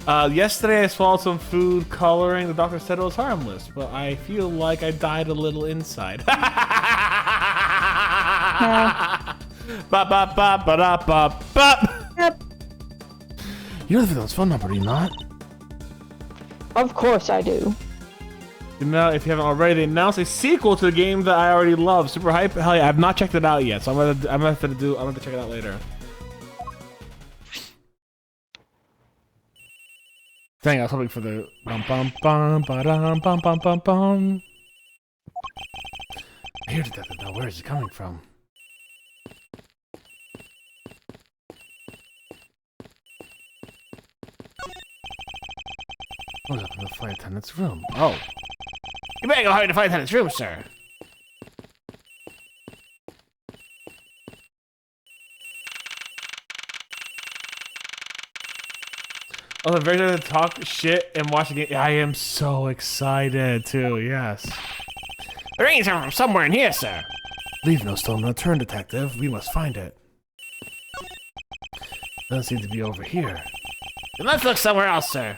Yesterday I swallowed some food coloring. The doctor said it was harmless, but I feel like I died a little inside. Bop, bop, bop, ba, bop, bop. Yep. You know the victim's phone number, do you not? Of course I do. You know, if you haven't already, they announced a sequel to the game that I already love. Super hype. Hell yeah, I've not checked it out yet, so I'm gonna have to check it out later. Dang, I was hoping for the bum bum bum ba-dum, bum bum bum bum. I hear that now. Where is it coming from? What's up in the flight attendant's room? Oh. You better go hide in the flight attendant's room, sir. Oh, the version to talk shit and watch the game. I am so excited too, yes. The rings are from somewhere in here, sir. Leave no stone unturned, detective. We must find it. Doesn't seem to be over here. Then let's look somewhere else, sir.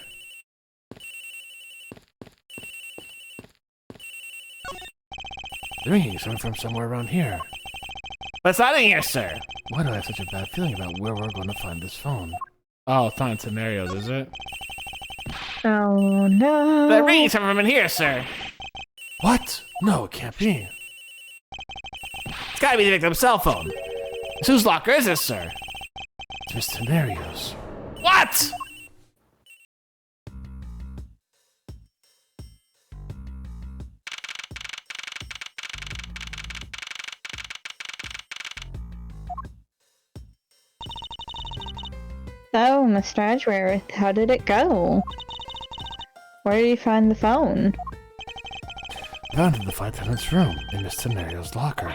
The ringing is coming from somewhere around here. But it's not in here, sir. Why do I have such a bad feeling about where we're going to find this phone? Oh, it's not in scenarios, is it? Oh no. The ringing's coming from in here, sir. What? No, it can't be. It's gotta be the victim's cell phone. Whose locker is this, sir? It's Miss Tenario's. What? So, Mr. Edgeworth, how did it go? Where did you find the phone? I found it in the flight attendant's room, in Miss Tenario's locker.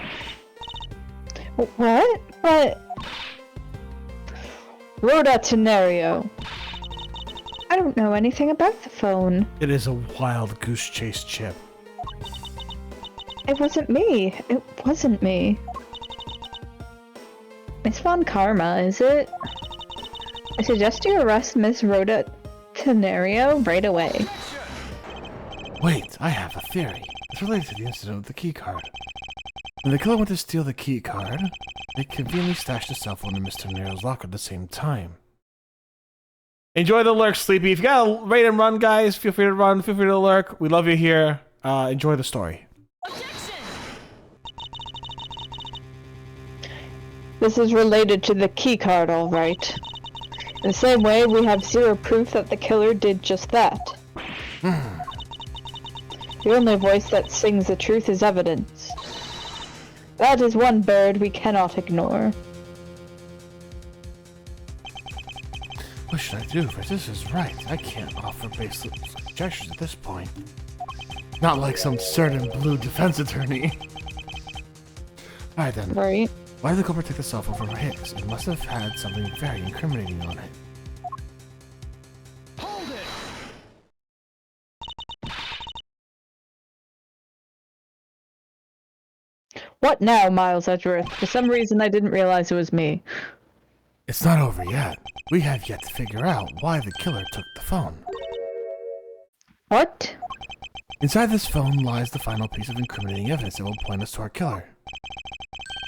What? But... Rhoda Tenario. I don't know anything about the phone. It is a wild goose chase chip. It wasn't me. It wasn't me. Miss Von Karma, is it? I suggest you arrest Miss Rhoda Tenario right away. Wait, I have a theory. It's related to the incident with the keycard. When the killer went to steal the keycard, they conveniently stashed the cell phone in Mr. Nero's locker at the same time. Enjoy the lurk, Sleepy. If you got a rate and run, guys, feel free to run. Feel free to lurk. We love you here. Enjoy the story. This is related to the keycard, all right. In the same way, we have zero proof that the killer did just that. The only voice that sings the truth is evidence. That is one bird we cannot ignore. What should I do? If this is right, I can't offer baseless conjectures at this point. Not like some certain blue defense attorney. Alright then. Right. Why did the culprit take the cell phone from Hicks? It must have had something very incriminating on it. Hold it! What now, Miles Edgeworth? For some reason I didn't realize it was me. It's not over yet. We have yet to figure out why the killer took the phone. What? Inside this phone lies the final piece of incriminating evidence that will point us to our killer.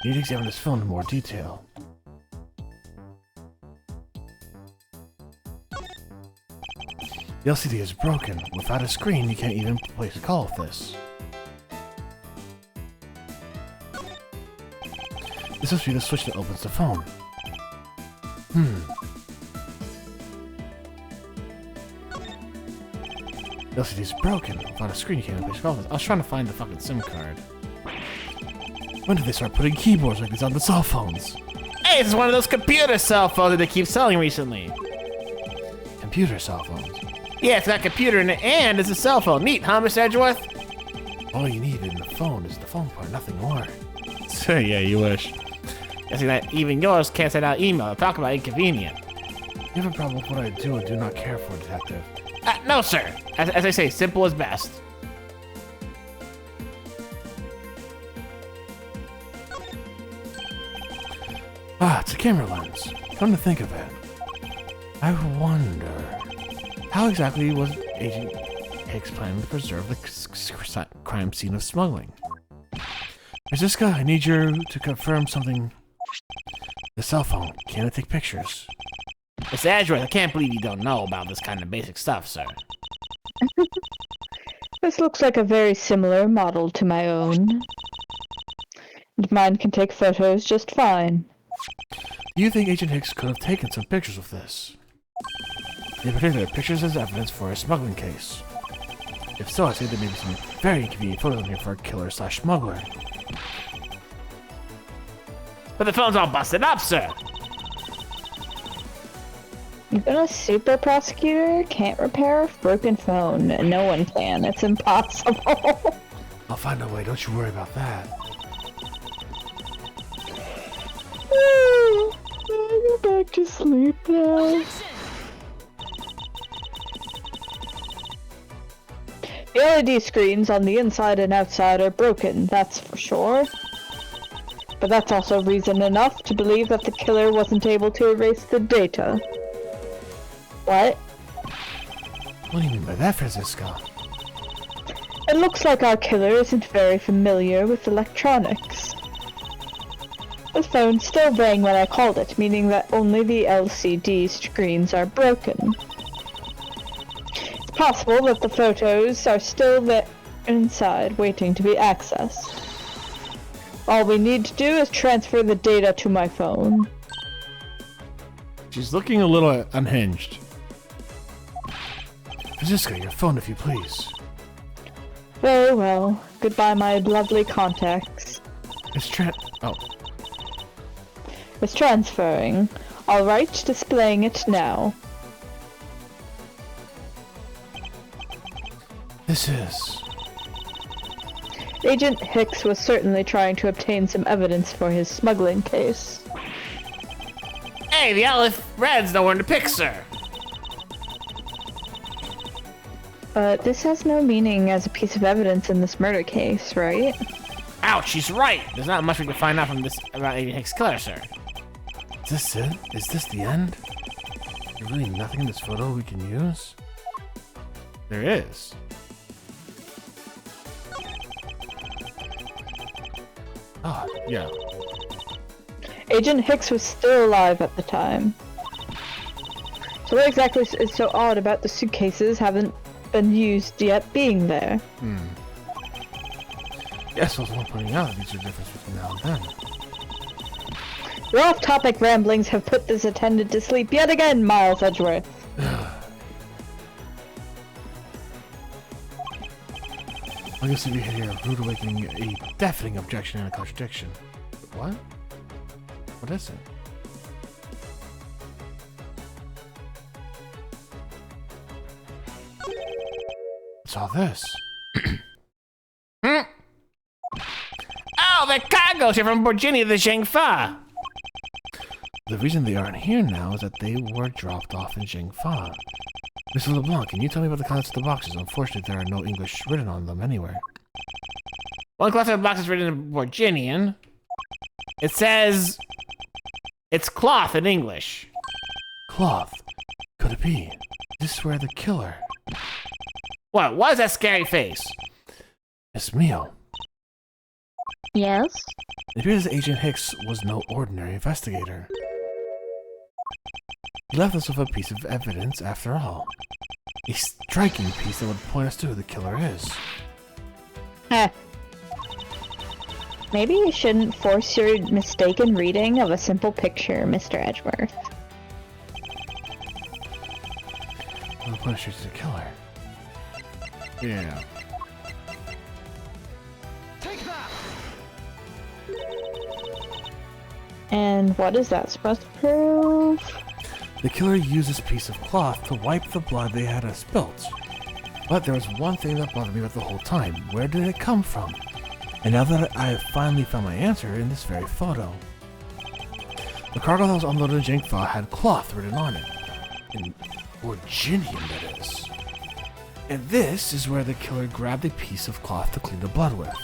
You need to examine this phone in more detail. The LCD is broken. Without a screen, you can't even place a call with this. This must be the switch that opens the phone. The LCD is broken. Without a screen, you can't even place a call with this. I was trying to find the fucking SIM card. When did they start putting keyboards like these on the cell phones? Hey, this is one of those computer cell phones that they keep selling recently. Computer cell phones? Yeah, it's got a computer in it and it's a cell phone. Neat, huh, Mr. Edgeworth? All you need in the phone is the phone part, nothing more. Yeah, you wish. Guessing that even yours can't send out email. Talk about inconvenient. You have a problem with what I do or do not care for, Detective? No, sir. As I say, simple is best. Ah, it's a camera lens. Come to think of it, I wonder, how exactly was Agent Hicks planning to preserve the crime scene of smuggling? Francisca, I need you to confirm something. The cell phone, can it take pictures? Mr. Edgeworth, I can't believe you don't know about this kind of basic stuff, sir. This looks like a very similar model to my own. And mine can take photos just fine. Do you think Agent Hicks could have taken some pictures of this? In particular, pictures as evidence for a smuggling case. If so, I think there may be some very inconvenient photos in here for a killer/smuggler. But the phone's all busted up, sir! Even a super prosecutor can't repair a broken phone. No one can. It's impossible. I'll find a way, don't you worry about that. I'll go back to sleep now. The LED screens on the inside and outside are broken, that's for sure. But that's also reason enough to believe that the killer wasn't able to erase the data. What? What do you mean by that, Francisco? It looks like our killer isn't very familiar with electronics. The phone still rang when I called it, meaning that only the LCD screens are broken. It's possible that the photos are still there inside, waiting to be accessed. All we need to do is transfer the data to my phone. She's looking a little unhinged. Francisco, your phone if you please. Very well. Goodbye, my lovely contacts. It's It's transferring. Alright, displaying it now. This is... Agent Hicks was certainly trying to obtain some evidence for his smuggling case. Hey, the Olive Red's nowhere in the pic, sir. But this has no meaning as a piece of evidence in this murder case, right? Ouch, she's right. There's not much we can find out from this about Agent Hicks' killer, sir. Is this it? Is this the end? There's really nothing in this photo we can use? There is. Ah, yeah. Agent Hicks was still alive at the time. So what exactly is so odd about the suitcases haven't been used yet being there? Yes, I was one pointing out these are different between now and then. Your off-topic ramblings have put this attendant to sleep yet again, Miles Edgeworth. I guess if you hear a rude awakening, a deafening objection and a contradiction. What? What is it? What's all this? Hmm? Oh, the cargoes are from Virginia to Shangfa. The reason they aren't here now is that they were dropped off in Shangfa. Mr. LeBlanc, can you tell me about the contents of the boxes? Unfortunately, there are no English written on them anywhere. One class of the box is written in Virginian. It says it's cloth in English. Cloth? Could it be? This is where the killer... What? What is that scary face? Miss Mio. Yes? It appears that Agent Hicks was no ordinary investigator. He left us with a piece of evidence after all. A striking piece that would point us to who the killer is. Heh. Maybe you shouldn't force your mistaken reading of a simple picture, Mr. Edgeworth. Well, point us straight to the killer. Yeah. And what is that supposed to prove? The killer used this piece of cloth to wipe the blood they had spilt. But there was one thing that bothered me about the whole time. Where did it come from? And now that I have finally found my answer in this very photo. The cargo that was unloaded in Jingfa had cloth written on it. In Virginian, that is. And this is where the killer grabbed a piece of cloth to clean the blood with.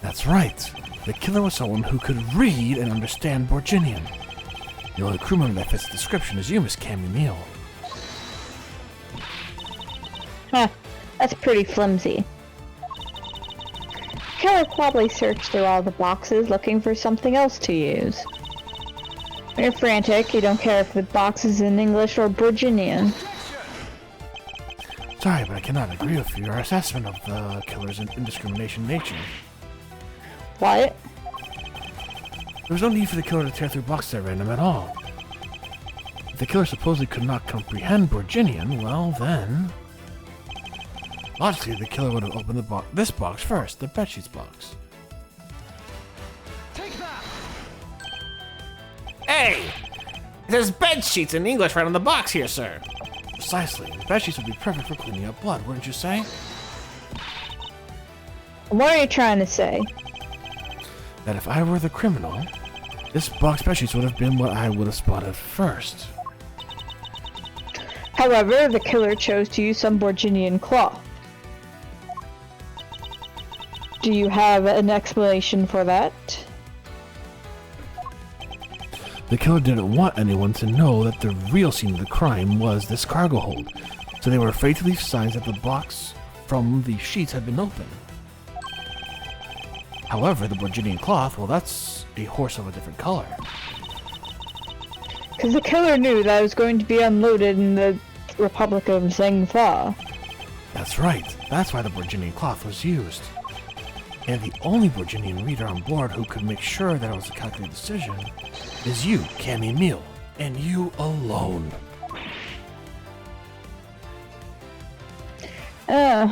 That's right. The killer was someone who could read and understand Borginian. The only crew member that fits the description is you, Miss Cammy Meal. Huh, that's pretty flimsy. Killer probably searched through all the boxes looking for something else to use. When you're frantic, you don't care if the box is in English or Virginian. Sorry, but I cannot agree with your assessment of the killer's indiscrimination nature. What? There was no need for the killer to tear through boxes at random at all. If the killer supposedly could not comprehend Borginian, well then... Logically, the killer would have opened this box first, the bedsheets box. Take that! Hey! It says bed sheets in English right on the box here, sir. Precisely. The bedsheets would be perfect for cleaning up blood, wouldn't you say? What are you trying to say? That if I were the criminal, this box bedsheets would have been what I would have spotted first. However, the killer chose to use some Borginian cloth. Do you have an explanation for that? The killer didn't want anyone to know that the real scene of the crime was this cargo hold, so they were afraid to leave signs that the box from the sheets had been opened. However, the Borginian cloth, well, that's a horse of a different color. Because the killer knew that it was going to be unloaded in the Republic of Zhengfa. That's right. That's why the Borginian cloth was used. And the only Borginian reader on board who could make sure that it was a calculated decision is you, Cammy Meal, and you alone. I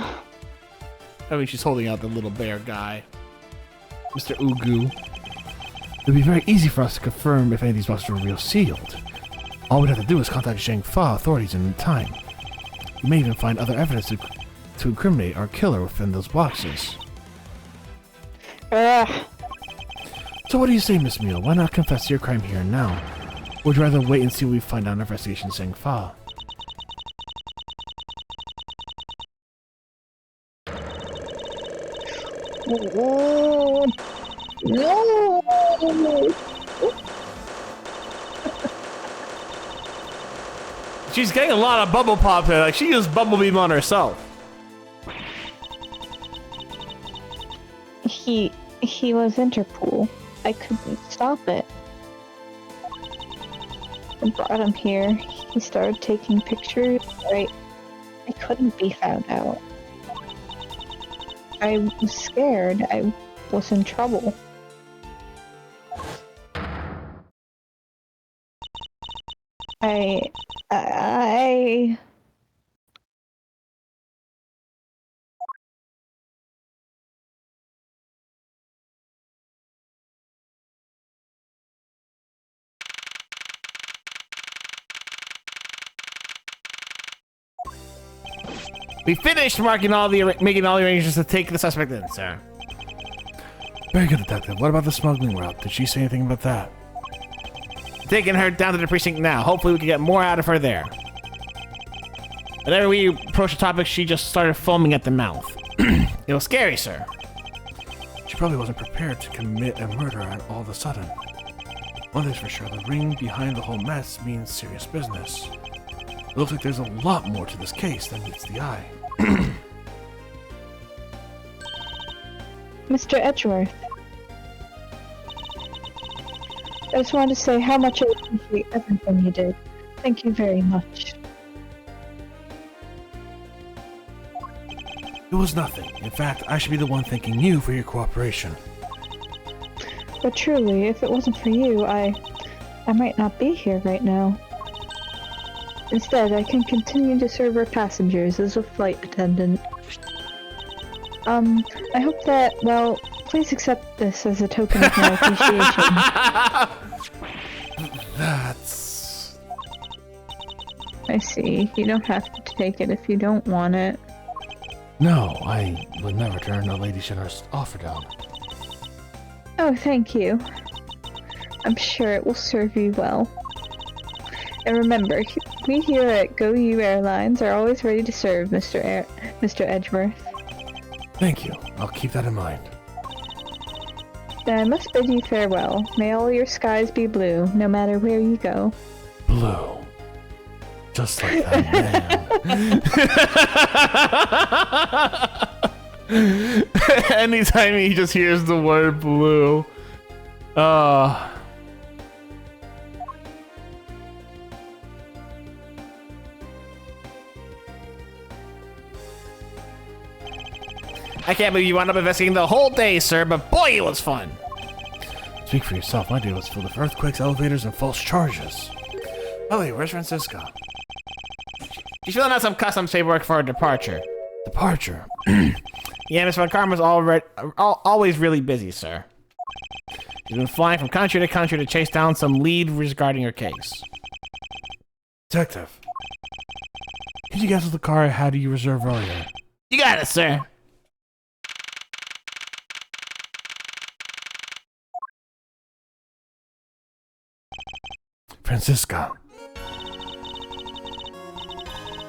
mean, she's holding out the little bear guy. Mr. Ugu. It would be very easy for us to confirm if any of these boxes were real sealed. All we'd have to do is contact Zhengfa authorities in time. We may even find other evidence to incriminate our killer within those boxes. So what do you say, Miss Meal? Why not confess to your crime here and now? Or would you rather wait and see what we find out in investigation Zhengfa? No! She's getting a lot of bubble pop there. Like, she used Bubble Beam on herself. He was Interpol. I couldn't stop it. I brought him here. He started taking pictures. I couldn't be found out. I was scared. I was in trouble. I We finished making all the arrangements to take the suspect in, sir. Very good, Detective. What about the smuggling route? Did she say anything about that? Taking her down to the precinct now. Hopefully we can get more out of her there. Whenever we approached the topic, she just started foaming at the mouth. It was scary, sir. She probably wasn't prepared to commit a murder all of a sudden. One thing's for sure, the ring behind the whole mess means serious business. It looks like there's a lot more to this case than meets the eye. Mr. Edgeworth. I just wanted to say how much I appreciate everything you did. Thank you very much. It was nothing. In fact, I should be the one thanking you for your cooperation. But truly, if it wasn't for you, I might not be here right now. Instead, I can continue to serve our passengers as a flight attendant. I hope that, well, please accept this as a token of my appreciation. That's... I see. You don't have to take it if you don't want it. No, I would never turn a Lady generous offer down. Oh, thank you. I'm sure it will serve you well. And remember, we here at Go You Airlines are always ready to serve, Mr. Edgeworth. Thank you. I'll keep that in mind. Then I must bid you farewell. May all your skies be blue, no matter where you go. Blue. Just like that man. Anytime he just hears the word blue. I can't believe you wound up investigating the whole day, sir, but boy, it was fun. Speak for yourself. My day was filled with earthquakes, elevators, and false charges. Oh, wait, where's Francisca? She's filling out some customs paperwork for her departure. Departure? Yeah, Miss Von Karma's always really busy, sir. She's been flying from country to country to chase down some lead regarding her case. Detective. Could you guess what the car I had you reserve earlier? You got it, sir. Francisca.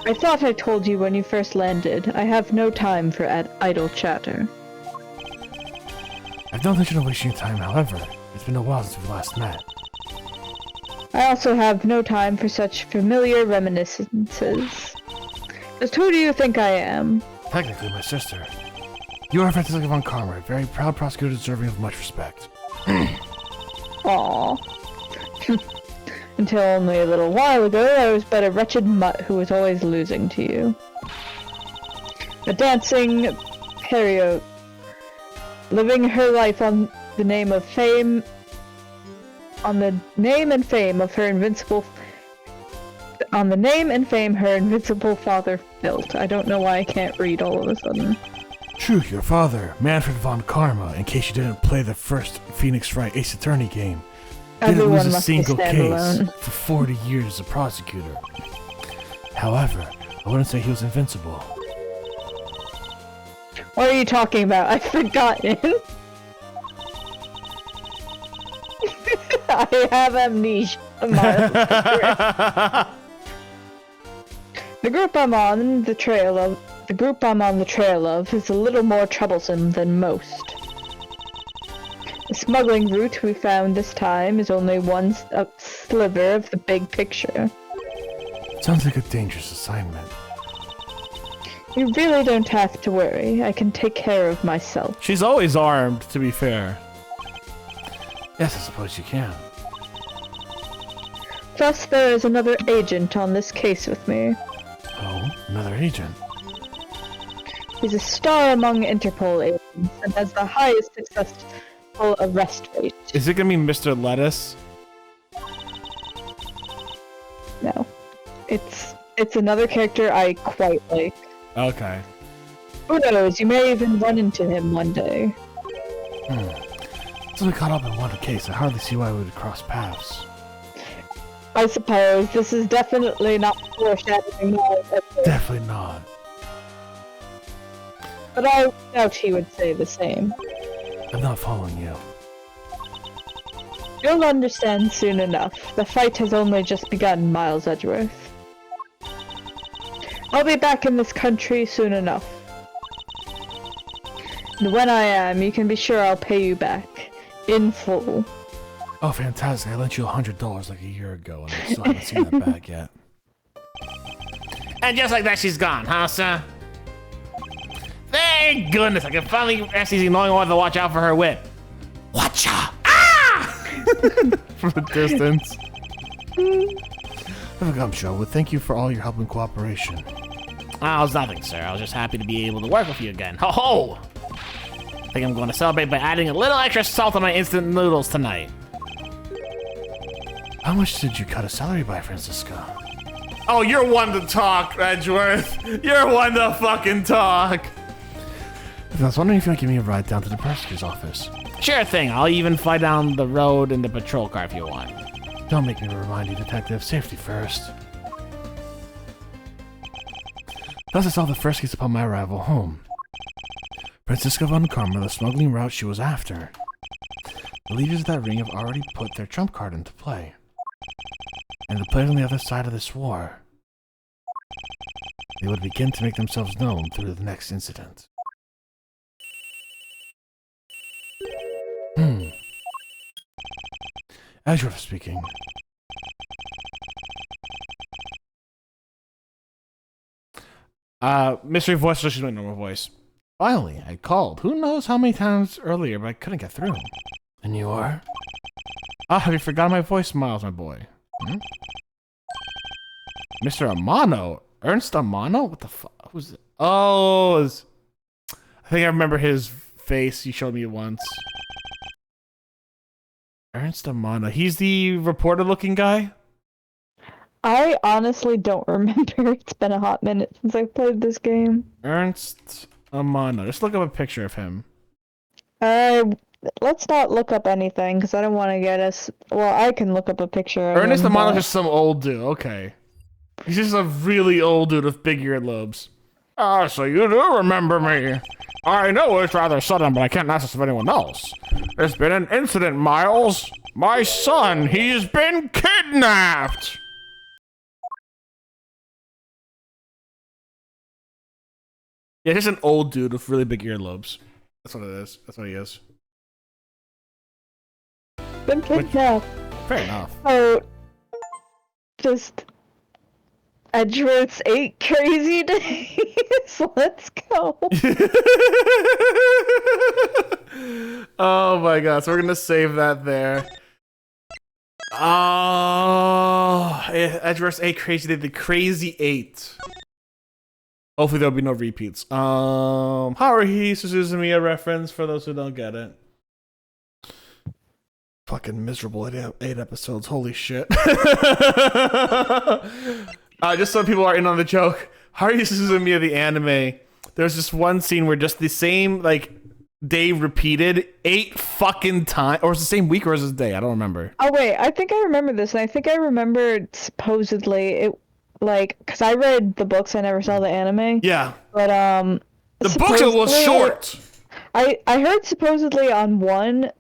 I thought I told you when you first landed. I have no time for idle chatter. I've no intention of wasting your time, however. It's been a while since we last met. I also have no time for such familiar reminiscences. Just who do you think I am? Technically, my sister. You are Francisca Von Karma, a very proud prosecutor deserving of much respect. Aww. Until only a little while ago, I was but a wretched mutt who was always losing to you. A dancing Perio, living her life on the name of fame, on the name and fame of her invincible, on the name and fame her invincible father built. I don't know why I can't read all of a sudden. True, your father, Manfred Von Karma, in case you didn't play the first Phoenix Wright Ace Attorney game, didn't lose a single case for 40 years as a prosecutor. However, I wouldn't say he was invincible. What are you talking about? I've forgotten. I have amnesia. The group I'm on the trail of is a little more troublesome than most. The smuggling route we found this time is only one sliver of the big picture. Sounds like a dangerous assignment. You really don't have to worry. I can take care of myself. She's always armed, to be fair. Yes, I suppose you can. Plus, there is another agent on this case with me. Oh, another agent. He's a star among Interpol agents and has the highest successful arrest rate. Is it gonna be Mr. Lettuce? No. It's another character I quite like. Okay. Who knows, you may even run into him one day. Since we caught up in one case, I hardly see why we would cross paths. I suppose this is definitely not foreshadowing my episode. Definitely not. But I doubt he would say the same. I'm not following you. You'll understand soon enough. The fight has only just begun, Miles Edgeworth. I'll be back in this country soon enough. And when I am, you can be sure I'll pay you back. In full. Oh, fantastic. I lent you $100 like a year ago, and I still haven't seen that back yet. And just like that, she's gone, huh, sir? Thank goodness, I can finally rest easy knowing what to watch out for her whip. Watcha! Ah! From a distance. Have a gum show. Well, thank you for all your help and cooperation. Oh, it's nothing, sir. I was just happy to be able to work with you again. Ho ho! I think I'm going to celebrate by adding a little extra salt on my instant noodles tonight. How much did you cut a salary by, Francisco? Oh, you're one to talk, Edgeworth. You're one to fucking talk. I was wondering if you might give me a ride down to the prosecutor's office. Sure thing. I'll even fly down the road in the patrol car if you want. Don't make me remind you, Detective. Safety first. Thus I saw the first case upon my arrival home. Francisco von Karma, the smuggling route she was after. The leaders of that ring have already put their trump card into play. And the players on the other side of this war. They would begin to make themselves known through the next incident. Edgeworth speaking. Mystery voice, so she's my normal voice. Finally, I called. Who knows how many times earlier, but I couldn't get through. And you are? Ah, have you forgotten my voice, Miles, my boy? Mr. Amano? Ernst Amano? What the fuck? Who's it? Oh, I think I remember his face. You showed me once. Ernst Amano. He's the reporter-looking guy? I honestly don't remember. It's been a hot minute since I played this game. Ernst Amano. Just look up a picture of him. Let's not look up anything, because I don't want to get us... Well, I can look up a picture of Ernest him, Amano's but... just some old dude. Okay. He's just a really old dude with big earlobes. Ah, so you do remember me. I know it's rather sudden, but I can't ask this of anyone else. There's been an incident, Miles. My son, he's been kidnapped. Yeah, just an old dude with really big earlobes. That's what it is. That's what he is. Been kidnapped. Fair enough. Oh, just Edgeworth's 8 crazy days. Let's go. Oh my god, so we're gonna save that there. Oh, Edgeworth's 8 crazy day, the crazy 8. Hopefully there'll be no repeats. Haruhi Suzumiya reference for those who don't get it. Fucking miserable 8 episodes, holy shit. Just so people are in on the joke, Haruhi Suzumiya the anime, there's just one scene where just the same like day repeated 8 fucking times, or it's the same week or is it day? I don't remember. Oh wait, I think I remember this, and I think I remembered supposedly it, like, because I read the books, I never saw the anime. Yeah. But the book was short. I heard supposedly on one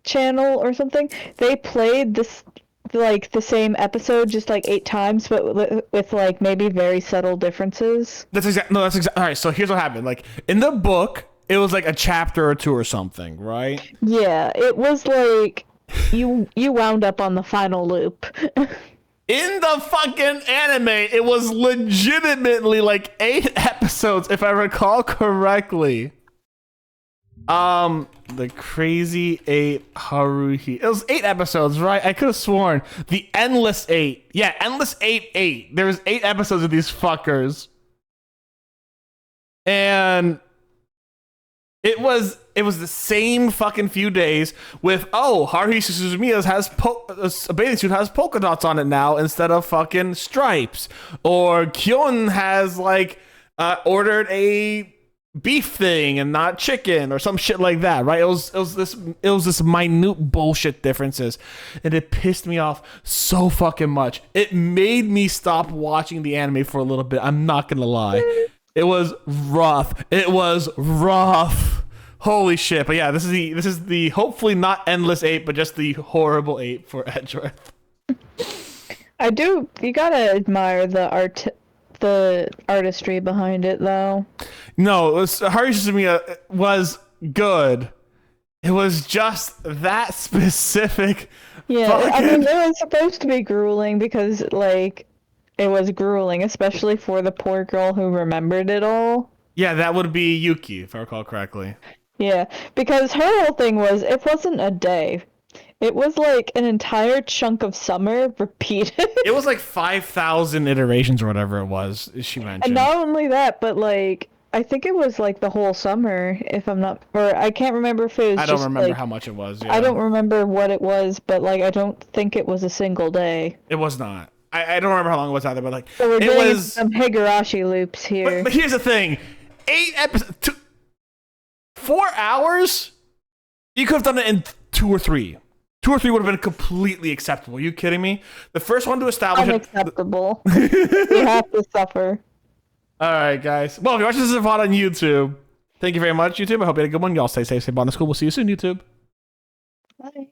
channel or something they played this like the same episode just like 8 times, but with like maybe very subtle differences. That's exact. No, that's exact. All right. So here's what happened. Like in the book, it was like a chapter or 2 or something, right? Yeah, it was like you wound up on the final loop. In the fucking anime, it was legitimately like 8 episodes, if I recall correctly. The Crazy 8 Haruhi. It was 8 episodes, right? I could have sworn. The Endless 8. Yeah, Endless 8. There was 8 episodes of these fuckers. And it was the same fucking few days with, oh, Haruhi Suzumiya's a bathing suit has polka dots on it now instead of fucking stripes. Or Kyon has like ordered a beef thing and not chicken or some shit like that, right? It was this minute bullshit differences, and it pissed me off so fucking much. It made me stop watching the anime for a little bit. I'm not gonna lie. It was rough. It was rough. Holy shit. But yeah, this is the hopefully not endless 8, but just the horrible 8 for Edgeworth. You gotta admire the artistry behind it, though. No, Haruhi Suzumiya was good. It was just that specific. Yeah, I mean, it was supposed to be grueling because, like, it was grueling, especially for the poor girl who remembered it all. Yeah, that would be Yuki, if I recall correctly. Yeah, because her whole thing was, it wasn't a day. It was like an entire chunk of summer repeated. It was like 5,000 iterations or whatever it was, she mentioned. And not only that, but like, I think it was like the whole summer, if I'm not, or I can't remember if it was I don't just, remember like, how much it was. Yeah. I don't remember what it was, but like, I don't think it was a single day. It was not. I don't remember how long it was either, but like, So we're it doing was. some Higurashi loops here. But here's the thing: 8 episodes, 4 hours. You could have done it in 2 or 3. 2 or 3 would have been completely acceptable. Are you kidding me? The first one to establish Unacceptable. You have to suffer. All right, guys. Well, if you're watching this VOD on YouTube, thank you very much, YouTube. I hope you had a good one. Y'all stay safe, stay Botanist Cool. We'll see you soon, YouTube. Bye.